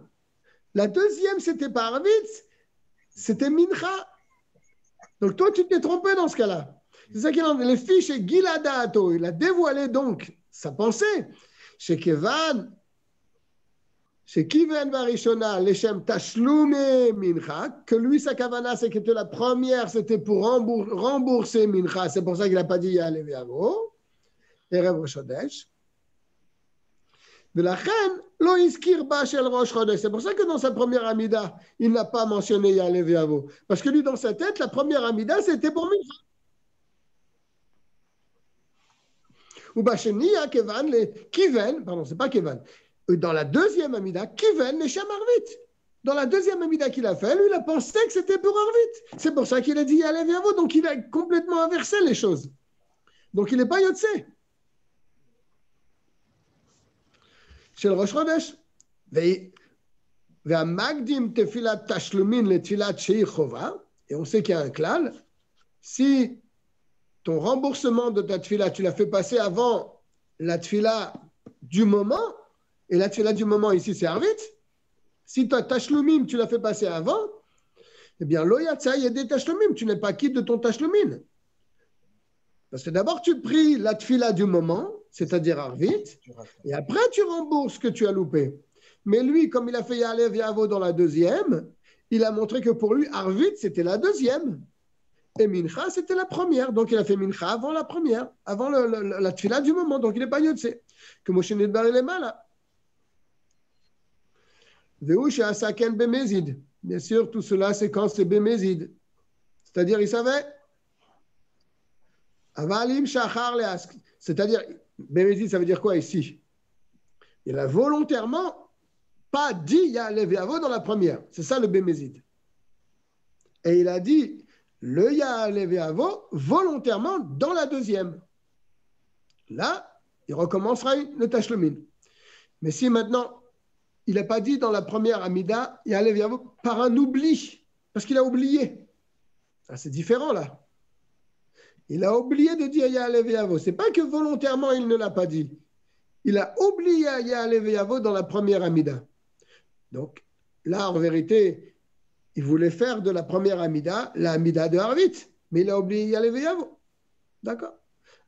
La deuxième, c'était pas Arvit, c'était mincha. Donc toi, tu t'es trompé dans ce cas-là. C'est ça qu'il a. Le fils chez Giladato, il a dévoilé donc sa pensée. Chez Kevan, chez Kiven Varishona, Leshem Tashlume Mincha, que lui, sa kavana, c'est que la première, c'était pour rembourser Mincha. C'est pour ça qu'il n'a pas dit Ya'ale ve'yavo, Erev Rosh Chodesh. V'lachen, lo iskir ba shel Rosh Chodesh. C'est pour ça que dans sa première Amida, il n'a pas mentionné Ya'ale ve'yavo. Parce que lui, dans sa tête, la première Amida, c'était pour Mincha. Ou Bashenia, Kevan, Kiven, pardon, c'est pas Kevan. Dans la deuxième Amida, Kiven Nesham Arvit. Dans la deuxième Amida qu'il a fait, lui, il a pensé que c'était pour Arvit. C'est pour ça qu'il a dit Ya'ale ve'yavo. Donc, il a complètement inversé les choses. Donc il n'est pas Yotse. Chez le Rosh Chodesh. והמקדים תפילת תשלומין לתפילת שהיא חובה, et on sait qu'il y a un klal, si ton remboursement de ta tfila, tu l'as fait passer avant la tfila du moment, et la tfila du moment ici c'est Arvit, si ta tashlumim tu l'as fait passer avant, eh bien lo yatsa yedé tashlumim, tu n'es pas quitte de ton tashlumin. Parce que d'abord tu pries la tfila du moment, c'est-à-dire Arvit, et après tu rembourses ce que tu as loupé. Mais lui, comme il a fait Ya'alev Ya'avo dans la deuxième, il a montré que pour lui, Arvit, c'était la deuxième. Et Mincha, c'était la première. Donc, il a fait Mincha avant la première, avant la tfila du moment. Donc, il n'est pas Yotse. Que Moshe Nidbar, il est mal. Ve'u she'asaken bemezid. Bien sûr, tout cela, c'est quand c'est bemezid. C'est-à-dire, il savait. Avalim shachar le'ask. C'est-à-dire, bemezid, ça veut dire quoi ici? Il a volontairement pas dit Ya'alev Ya'avo dans la première. C'est ça le Bémézid. Et il a dit le Ya'alev Ya'avo volontairement dans la deuxième. Là, il recommencera le Tashlumin. Mais si maintenant, il n'a pas dit dans la première Amida Ya'alev Ya'avo par un oubli, parce qu'il a oublié. Ah, c'est différent là. Il a oublié de dire Ya'alev Ya'avo. Ce n'est pas que volontairement il ne l'a pas dit. Il a oublié Ya'alev Ya'avo dans la première Amida. Donc, là, en vérité, il voulait faire de la première Amida la Amida de Arvit, mais il a oublié Ya'alev Ya'avo. D'accord?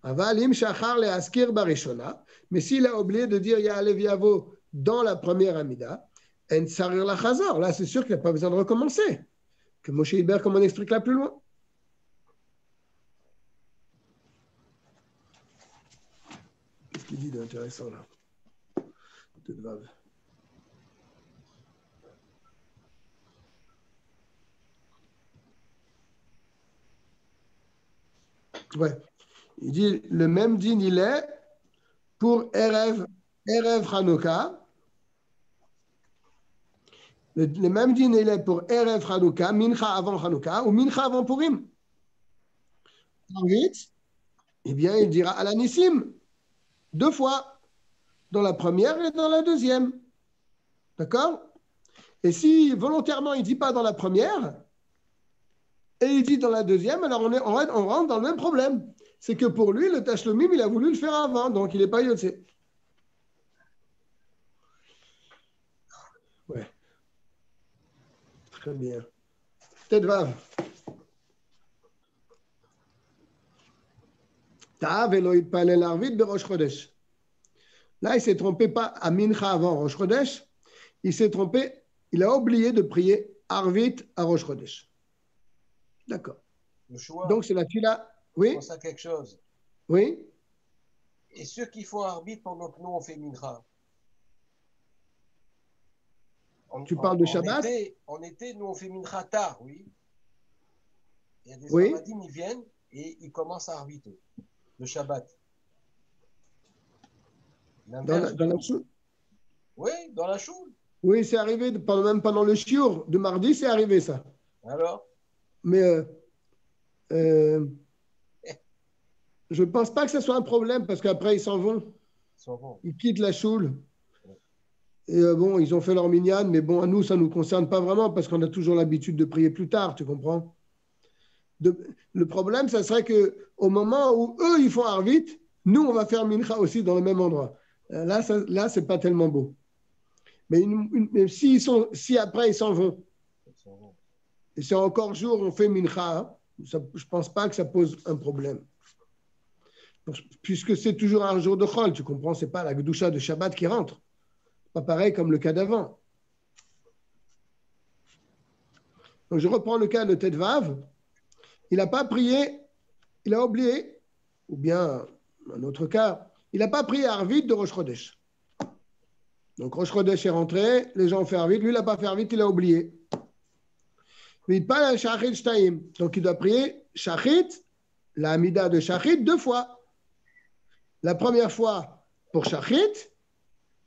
Avalim shachar le'askir barishona, mais s'il a oublié de dire Ya'alev Ya'avo dans la première Amida, en sarir la chazor, là, c'est sûr qu'il n'a pas besoin de recommencer. Que Moshe Hilbert, comme on explique là plus loin. Qu'est-ce qu'il dit d'intéressant là? Peut-être grave. Ouais. Il dit le même din il est pour Erev Hanouka. Le même din il est pour Erev Hanouka, Mincha avant Hanouka ou Mincha avant Purim. Ensuite, eh bien, il dira à l'anissim 2 fois, dans la première et dans la deuxième. D'accord? Et si volontairement il ne dit pas dans la première, et il dit dans la deuxième, alors on rentre dans le même problème. C'est que pour lui, le Tashlumim, il a voulu le faire avant, donc il n'est pas Yotse. Ouais. Très bien. Tête Vav. Ta'av elo yitpalel arvit berosh chodesh. Là, il s'est trompé pas à Mincha avant Rosh Chodesh, il s'est trompé, il a oublié de prier Arvit à Rosh Chodesh. D'accord. Donc, c'est la fila. Oui. Je pense à quelque chose. Oui. Et ceux qui font arbitre pendant que nous, on fait Mincha. Tu parles de Shabbat? En été, nous, on fait Mincha tard, oui. Il y a des oui. Sfaradim, ils viennent et ils commencent à arbitrer le Shabbat. Dans la choule? Oui, dans la choule. Oui, c'est arrivé, même pendant le shiur de mardi, c'est arrivé ça. Alors? Mais je ne pense pas que ce soit un problème parce qu'après, ils s'en vont. Ils quittent la choule. Et bon, ils ont fait leur minyan, mais bon, à nous, ça ne nous concerne pas vraiment parce qu'on a toujours l'habitude de prier plus tard, tu comprends? Le problème, ça serait qu'au moment où eux, ils font Arvit, nous, on va faire Mincha aussi dans le même endroit. Là, ce n'est pas tellement beau. Mais si après, ils s'en vont, et c'est encore jour, on fait Mincha, je ne pense pas que ça pose un problème. Puisque c'est toujours un jour de Chol, tu comprends, ce n'est pas la Gdusha de Shabbat qui rentre. Pas pareil comme le cas d'avant. Donc je reprends le cas de Tête Vav. Il n'a pas prié, il a oublié, ou bien un autre cas, il n'a pas prié Arvit de Rosh Chodesh. Donc Rosh Chodesh est rentré, les gens ont fait Arvit, lui il n'a pas fait Arvit, il a oublié. Il parle à Shachit Shtaim. Donc il doit prier Shachit, la Amida de Shachit, 2 fois. La première fois pour Shachit,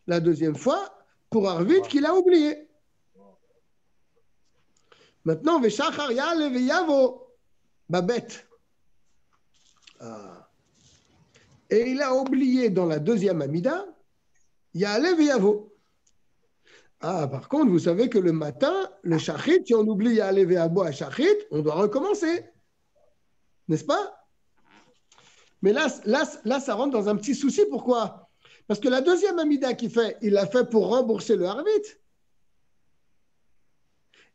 la deuxième fois pour Arvit qu'il a oublié. Maintenant, Veshachar Ya'alev Ya'avo, Babet. et il a oublié dans la deuxième Amida, Ya'alev et Yavo. Ah, par contre, vous savez que le matin, le Shachrit, si on oublie Ya'alev et Yavo à Shachrit, on doit recommencer. N'est-ce pas? Mais là, ça rentre dans un petit souci. Pourquoi? Parce que la deuxième Amida qu'il fait, il l'a fait pour rembourser le Harvit.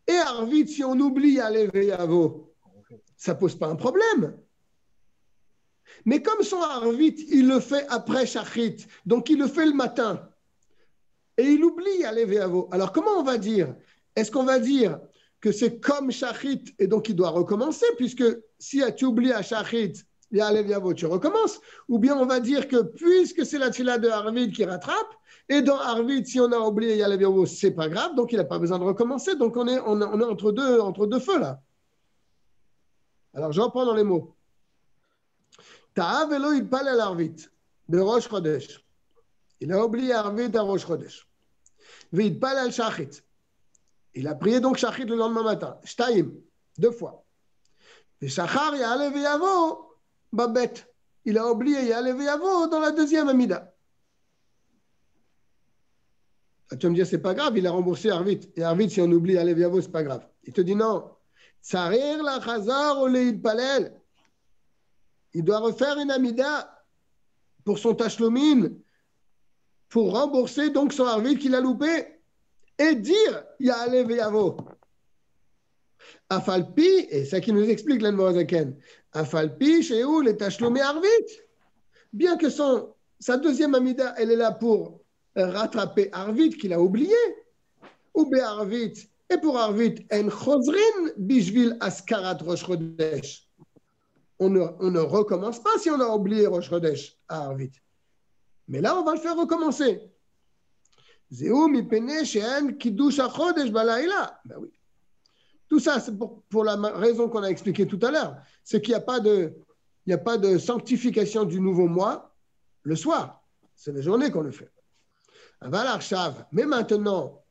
Et Harvit, si on oublie Ya'alev et Yavo, ça ne pose pas un problème. Mais comme son Harvit, il le fait après Shachrit, donc il le fait le matin, et il oublie Ya'alev et Yavo. Alors comment on va dire? Est-ce qu'on va dire que c'est comme Shachrit, et donc il doit recommencer, puisque si tu oublies à Shachrit, Ya'alev et Yavo, tu recommences? Ou bien on va dire que puisque c'est la tfila de Harvit qui rattrape, et dans Harvit, si on a oublié Ya'alev et Yavo, c'est pas grave, donc il n'a pas besoin de recommencer. Donc on est entre deux feux là. Alors je reprends dans les mots. Ta'av elo yitpal el Harvit, de Rosh Chodesh. Il a oublié Harvit à Rosh Chodesh. V'yitpal el Shachrit. Il a prié donc Shachrit le lendemain matin. Shtaim, 2 fois. V'shachar Ya'alev et Yavo, babet. Il a oublié Ya'alev et Yavo dans la deuxième Amida. Tu vas me dire, c'est pas grave, il a remboursé Harvit. Et Harvit, si on oublie Ya'alev et Yavo, c'est pas grave. Il te dit non. Tsarir la chazar ou le yitpalel. Il doit refaire une Amida pour son Tashlomin, pour rembourser donc son Harvit qu'il a loupé, et dire Ya'alev et Yavo. Afalpi, et c'est ça qui nous explique l'Anmorazaken, Afalpi, Shehu, les Tashlomé Harvit. Bien que sa deuxième Amida, elle est là pour rattraper Harvit qu'il a oublié, ou Be Harvit, et pour Harvit, En Chozrin, Bishvil Askarat Rosh Chodesh. On ne recommence pas si on a oublié Rosh Chodesh à Harvit. Mais là, on va le faire recommencer. Zéou mipene she'en kiddush hachodesh balayla. Ben oui. Tout ça, c'est pour la raison qu'on a expliquée tout à l'heure. C'est qu'il n'y a pas de sanctification du nouveau mois le soir. C'est la journée qu'on le fait. Aval arshav. Mais maintenant,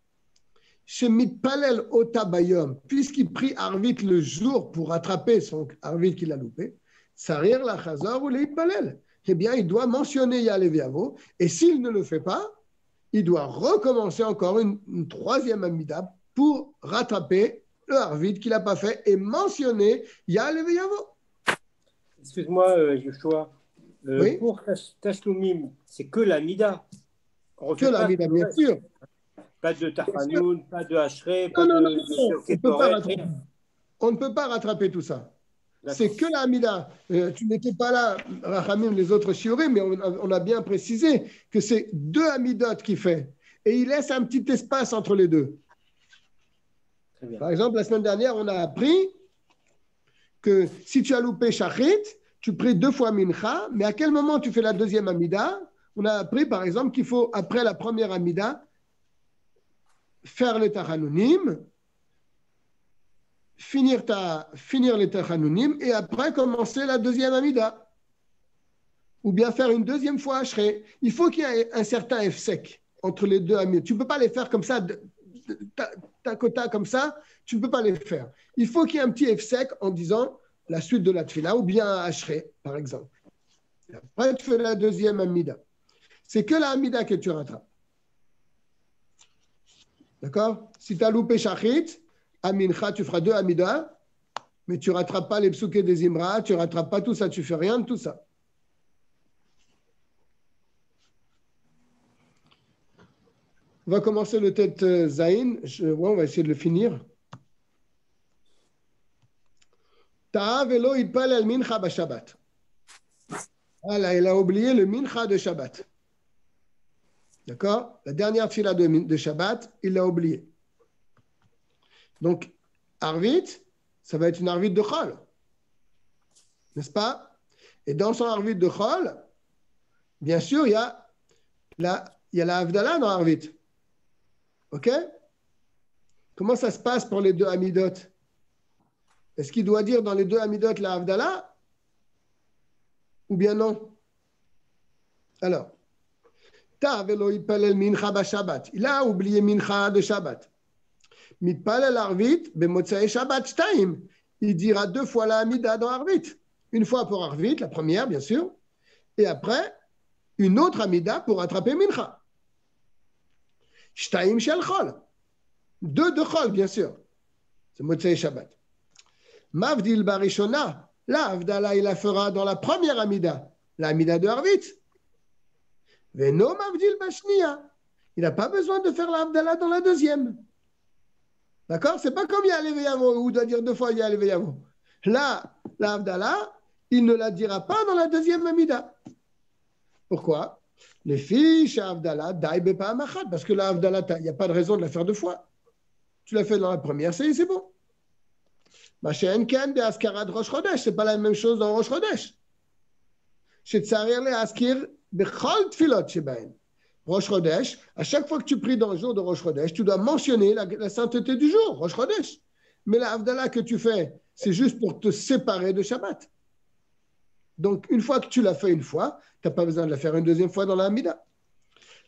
chez Mitpalel Otabayom, puisqu'il prie Harvit le jour pour rattraper son Harvit qu'il a loupé, Sarir la Chazor ou l'Itpalel, eh bien, il doit mentionner Ya'alev et Yavo, et s'il ne le fait pas, il doit recommencer encore une troisième Amida pour rattraper le Harvit qu'il n'a pas fait et mentionner Ya'alev et Yavo. Excuse-moi, Yoshua. Oui? Pour Tashlumim, c'est que l'Amida. Que l'Amida, bien sûr. Pas de Tachanoun, pas de Hachré, Non, pas non, de non. On ne peut pas rattraper tout ça. C'est que la Amida. Tu n'étais pas là, Rachamim, les autres shiurim, mais on a bien précisé que c'est 2 Amidot qu'il fait. Et il laisse un petit espace entre les deux. Par exemple, la semaine dernière, on a appris que si tu as loupé Shachrit, tu pries 2 fois Mincha, mais à quel moment tu fais la deuxième Amida? On a appris, par exemple, qu'il faut, après la première Amida, faire les Tachanounim, finir les Tachanounim, et après commencer la deuxième Amida. Ou bien faire une deuxième fois Ashrei. Il faut qu'il y ait un certain F-sec entre les 2 Amidas. Tu ne peux pas les faire comme ça, tac au tac comme ça, tu ne peux pas les faire. Il faut qu'il y ait un petit F-sec en disant la suite de la Tfila, ou bien Ashrei, par exemple. Après, tu fais la deuxième Amida. C'est que la Amida que tu rattrapes. D'accord? Si tu as loupé Shachrit, à Mincha, tu feras 2 Amida, mais tu ne rattrapes pas les psouké des Imra, tu ne rattrapes pas tout ça, tu ne fais rien de tout ça. On va commencer le tête Zain. On va essayer de le finir. Ta'av elo yitpal el mincha b'Shabbat. Voilà, il a oublié le mincha de Shabbat. D'accord? La dernière fila de Shabbat, il l'a oublié. Donc, Arvit, ça va être une Arvit de Chol. N'est-ce pas? Et dans son Arvit de Chol, bien sûr, il y a la Havdalah dans Arvit. OK? Comment ça se passe pour les 2 Amidot? Est-ce qu'il doit dire dans les 2 Amidot la Havdalah? Ou bien non? Alors, il a oublié Mincha de Shabbat. Mitpalel Arvit, b'motzei Shabbat Shtaim. Il dira 2 fois la Amida dans Arvit. Une fois pour Arvit, la première, bien sûr. Et après, une autre Amida pour rattraper Mincha. Shtaim shel Chol. 2 de Chol, bien sûr. C'est Motzei Shabbat. Mavdil Barishona. Là, Avdala, il la fera dans la première Amida, la Amida de Harvit. Veno Mavdil Bashnia. Il n'a pas besoin de faire la Avdala dans la deuxième. D'accord? C'est pas comme Ya'aleh Veyavo, où il doit dire 2 fois Ya'aleh Veyavo. Là, la Avdala, il ne la dira pas dans la deuxième Amida. Pourquoi? Les filles, chez Avdala, daïbe pas amachat, parce que la Avdala, il n'y a pas de raison de la faire 2 fois. Tu l'as fait dans la première, c'est bon. Ma chaîne Ken de Askarat Rosh Chodesh, c'est pas la même chose dans Rosh Chodesh. Chez Tsarir le Askir, Bechol Tfilot Shebaen. Rosh Chodesh, à chaque fois que tu pries dans le jour de Rosh Chodesh, tu dois mentionner la sainteté du jour, Rosh Chodesh. Mais la Avdala que tu fais, c'est juste pour te séparer de Shabbat. Donc, une fois que tu l'as fait une fois, tu n'as pas besoin de la faire une deuxième fois dans la Amida.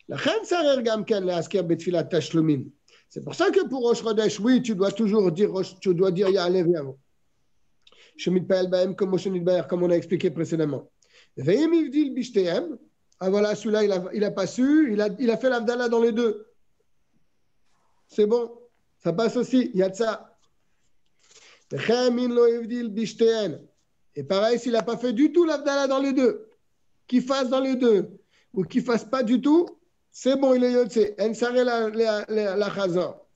La Chen Tsarir Gamken le Askir Betfilat Tashlumim. C'est pour ça que pour Rosh Chodesh, oui, tu dois toujours dire, Ya'aleh Veyavo. Shemit Pa'el Ba'em, comme on a expliqué précédemment. Ve'im Ivdil Bishtéem. Ah voilà, celui-là, il a pas su, il a fait l'Avdala dans les 2. C'est bon, ça passe aussi, il y a de ça. Ve'chemin lo Ivdil Bishtéem. Et pareil, s'il n'a pas fait du tout l'Avdala dans les 2, qu'il fasse dans les 2, ou qu'il ne fasse pas du tout, c'est bon, il est yotse. En saré la chazor.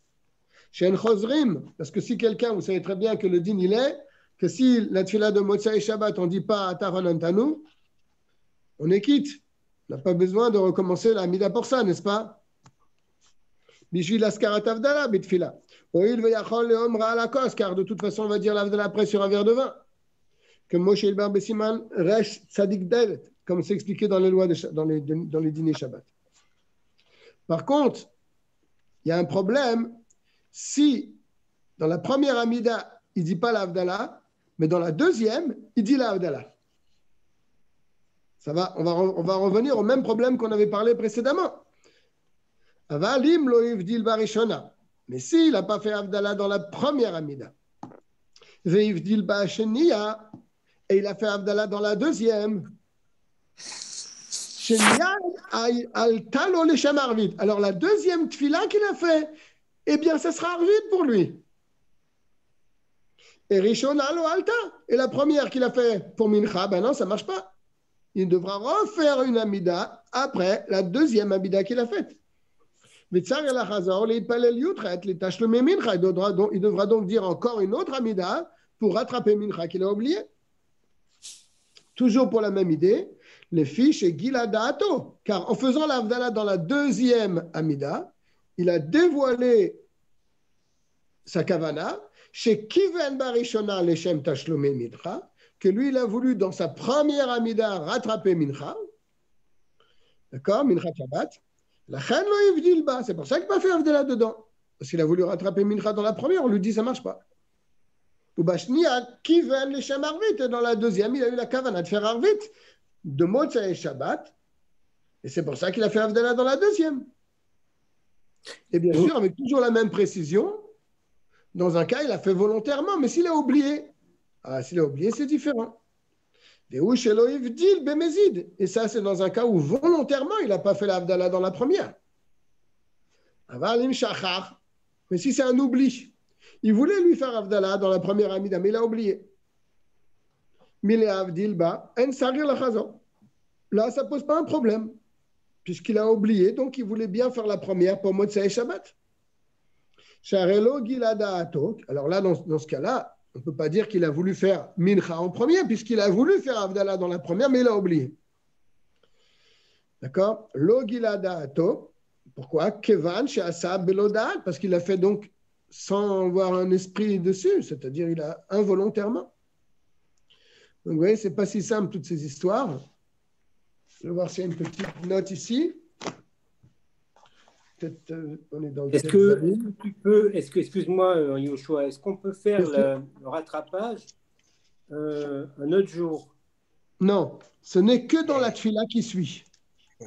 Chez en chozrim, parce que si quelqu'un, vous savez très bien que le din il est, que si la tfila de Motzei Shabbat, on ne dit pas Ataranantanu, on est quitte. On n'a pas besoin de recommencer la Amida pour ça, n'est-ce pas? Bishvil askarat avdala bitfila. Oil veyachol leomra alakos, car de toute façon, on va dire l'avdala après sur un verre de vin. Que Moshe Elbar Bessiman resh tzadik delet, comme c'est expliqué dans les lois dans les dîners Shabbat. Par contre, il y a un problème si dans la première Amida, il ne dit pas l'Avdala, mais dans la deuxième, il dit l'Avdala. Ça va, on va revenir au même problème qu'on avait parlé précédemment. Avalim lo ivdil barishona. Mais s'il n'a pas fait Avdala dans la première Amida, veivdil ba'asheniya, et il a fait Avdala dans la deuxième, alors la deuxième tfila qu'il a fait, eh bien, ça sera arvit pour lui. Et Rishona lo alta. Et la première qu'il a fait pour Mincha, ben non, ça ne marche pas. Il devra refaire une Amida après la deuxième Amida qu'il a faite. Il devra donc dire encore une autre Amida pour rattraper Mincha qu'il a oublié. Toujours pour la même idée. Les fiches et Giladato, car en faisant l'Avdala dans la deuxième Amida, il a dévoilé sa kavana chez Kiven Barishona Leshem Tashlome Mincha, que lui il a voulu dans sa première Amida rattraper Mincha, d'accord, Mincha Shabbat. La Chen lo yivdil ba, c'est pour ça qu'il n'a pas fait Avdala dedans, parce qu'il a voulu rattraper Mincha dans la première, on lui dit ça marche pas. Ou Bashnia Kiven Leshem Arvit, et dans la deuxième il a eu la kavana de faire Arvit de Motzei Shabbat, et c'est pour ça qu'il a fait Avdala dans la deuxième. Et bien sûr, avec toujours la même précision, dans un cas, il a fait volontairement, mais s'il a oublié, c'est différent. Et ça, c'est dans un cas où volontairement, il n'a pas fait l'Avdala dans la première. Mais si c'est un oubli, il voulait lui faire Avdala dans la première Amida, mais il a oublié. Là, ça ne pose pas un problème, puisqu'il a oublié, donc il voulait bien faire la première pour Motzei Shabbat. Alors là, dans ce cas-là, on ne peut pas dire qu'il a voulu faire Mincha en premier, puisqu'il a voulu faire Avdala dans la première, mais il a oublié. D'accord? Lo Giladaato. Pourquoi? Kevan she'asa belodat, parce qu'il a fait donc sans avoir un esprit dessus, c'est-à-dire il a involontairement. Donc vous voyez, ce n'est pas si simple toutes ces histoires. Je vais voir s'il y a une petite note ici. On est dans est-ce que tu peux, excuse-moi Yoshua, est-ce qu'on peut faire le rattrapage un autre jour? Non, ce n'est que dans la tfila qui suit.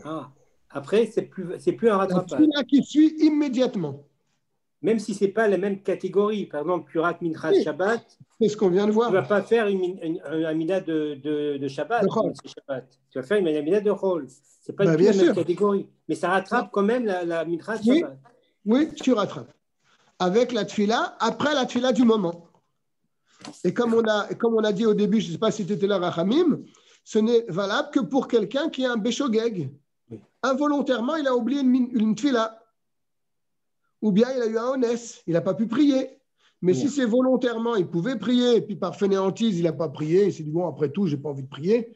Ah, après, c'est plus un rattrapage. La tfila qui suit immédiatement. même si ce n'est pas la même catégorie. Par exemple, tu rates Mincha Oui. Shabbat, C'est ce qu'on vient de tu ne voir. vas pas faire un Amida de Shabbat, De Chol. Shabbat. Tu vas faire une Amida de Chol. Ce n'est pas du tout bien la même sûr. catégorie. Mais ça rattrape quand même la Mincha Oui. Shabbat. Oui, tu rattrapes. Avec la tfila, après la tfila du moment. Et comme on a dit au début, je ne sais pas si tu étais là, Rachamim, ce n'est valable que pour quelqu'un qui est un béchogeg. Involontairement, il a oublié une tfila. Ou bien il a eu un honès, il n'a pas pu prier. Mais si c'est volontairement, il pouvait prier, et puis par fainéantise, il n'a pas prié, il s'est dit, bon, après tout, je n'ai pas envie de prier,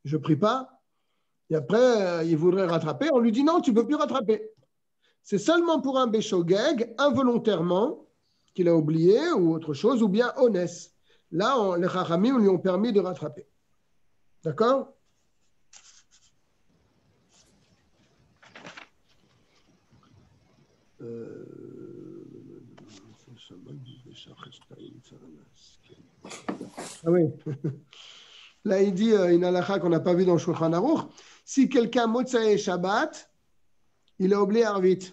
je ne prie pas. Et après, il voudrait rattraper, on lui dit, non, tu ne peux plus rattraper. C'est seulement pour un béchogeg, involontairement, qu'il a oublié, ou autre chose, ou bien honès. Là, les Chachamim lui ont permis de rattraper. D'accord? Ah oui. Là, il dit une halakha qu'on n'a pas vu dans le Shulchan Aruch. Si quelqu'un Motsai Shabbat, il a oublié Arvit,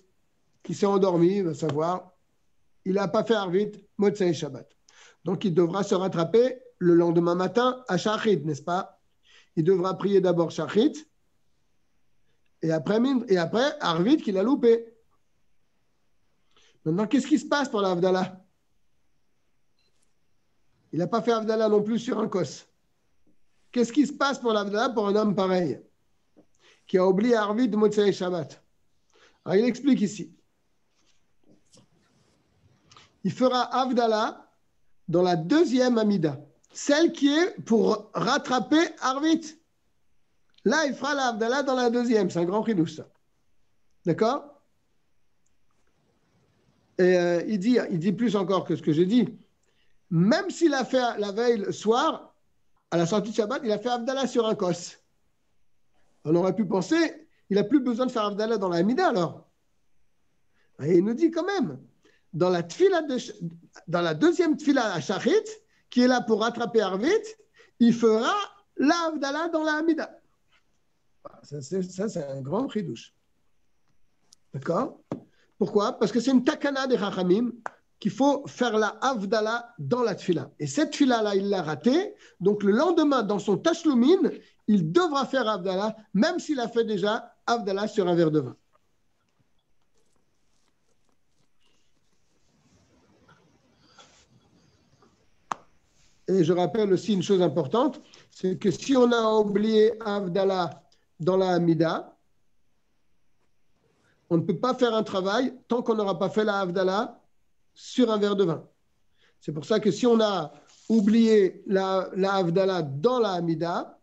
qui s'est endormi, il va savoir, il n'a pas fait Arvit, Motsai Shabbat. Donc, il devra se rattraper le lendemain matin à Shachrit, n'est-ce pas? Il devra prier d'abord Shachrit, et après Arvit qu'il a loupé. Maintenant, qu'est-ce qui se passe pour l'Avdallah? Il n'a pas fait Avdallah non plus sur un kos. Qu'est-ce qui se passe pour l'Avdallah pour un homme pareil qui a oublié Arvit de Motsei Shabbat? Alors, il explique ici. Il fera Avdallah dans la deuxième Amida, celle qui est pour rattraper Arvit. Là, il fera l'Avdallah dans la deuxième. C'est un grand chidouche, ça. D'accord? Et il dit plus encore que ce que j'ai dit. Même s'il a fait la veille le soir, à la sortie de Shabbat, il a fait Avdallah sur un kos. On aurait pu penser, il n'a plus besoin de faire Avdallah dans la Amida alors. Et il nous dit quand même, dans la deuxième tfila à Shachrit, qui est là pour rattraper Arvit, il fera l'Avdallah dans la Amida. Ça, c'est un grand chidouche. D'accord? Pourquoi? Parce que c'est une takana des Chachamim qu'il faut faire la Avdallah dans la tfila. Et cette tfila-là, il l'a ratée. Donc, le lendemain, dans son tashlumin, il devra faire Avdallah, même s'il a fait déjà Avdallah sur un verre de vin. Et je rappelle aussi une chose importante, c'est que si on a oublié Avdallah dans la Hamida, on ne peut pas faire un travail tant qu'on n'aura pas fait la Avdallah sur un verre de vin. C'est pour ça que si on a oublié la Avdallah dans la Hamida,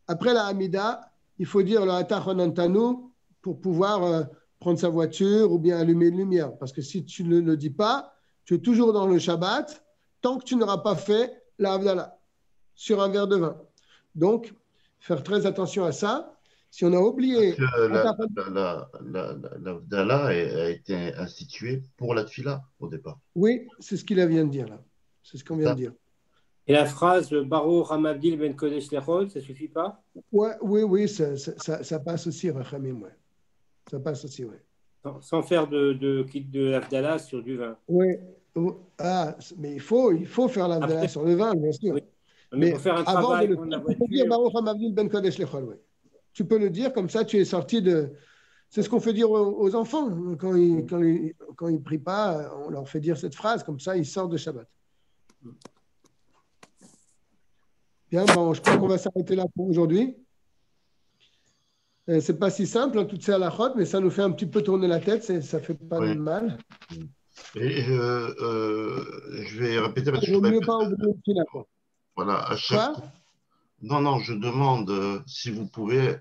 après la Hamida, il faut dire le Atachonantanu pour pouvoir prendre sa voiture ou bien allumer une lumière. Parce que si tu ne le dis pas, tu es toujours dans le Shabbat tant que tu n'auras pas fait la Avdallah sur un verre de vin. Donc, faire très attention à ça. Si on a oublié... L'Avdallah a été instituée pour la tfila au départ. Oui, c'est ce qu'il vient de dire là. C'est ce qu'on vient de dire. Et la phrase Baruch Hamavdil Ben Kodesh Lechol, ça ne suffit pas? Oui, ça passe aussi, Rachamim, ouais. Ça passe aussi, oui. Sans faire de l'Avdallah sur du vin. Oui. Ah, mais il faut faire l'Avdallah sur le vin, bien sûr. Oui. Mais pour faire un avant travail de dans la tu peux voiture. dire Baruch Hamavdil Ben Kodesh Lechol, oui. Tu peux le dire, comme ça tu es sorti de... C'est ce qu'on fait dire aux enfants. Quand ils prient pas, on leur fait dire cette phrase, comme ça ils sortent de Shabbat. Bien, bon, je crois qu'on va s'arrêter là pour aujourd'hui. C'est pas si simple, hein, toutes ces halachot, mais ça nous fait un petit peu tourner la tête, ça fait pas de mal. Et je vais répéter parce que Il vaut mieux pas oublier le final, quoi. Voilà, à chaque coup. Non, je demande si vous pouvez,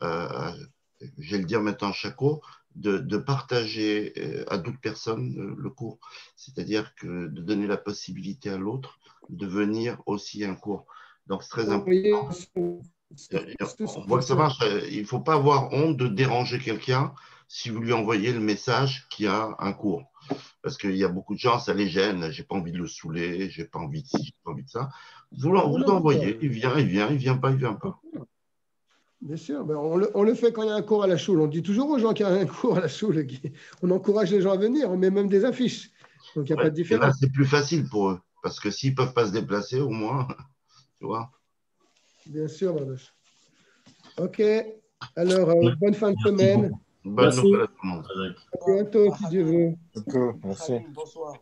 je vais le dire maintenant à chaque cours, de partager à d'autres personnes le cours. C'est-à-dire que de donner la possibilité à l'autre de venir aussi à un cours. Donc, c'est très important. On voit que ça marche. Il ne faut pas avoir honte de déranger quelqu'un si vous lui envoyez le message qu'il y a un cours. Parce qu'il y a beaucoup de gens, ça les gêne. J'ai pas envie de le saouler, j'ai pas envie de ci, j'ai pas envie de ça. Vous l'envoyez, il vient pas, il vient pas. Bien sûr, ben on le fait quand il y a un cours à la choule. On dit toujours aux gens qu'il y a un cours à la choule. On encourage les gens à venir, on met même des affiches. Donc il n'y a pas de Et là, différence. c'est plus facile pour eux. Parce que s'ils ne peuvent pas se déplacer, au moins, tu vois. Bien sûr, Bardoche. OK. Alors, bonne fin de Merci semaine. beaucoup. Bonne Merci. nouvelle à tout le monde. Avec. À bientôt, si Dieu veut. D'accord, merci. Bonsoir.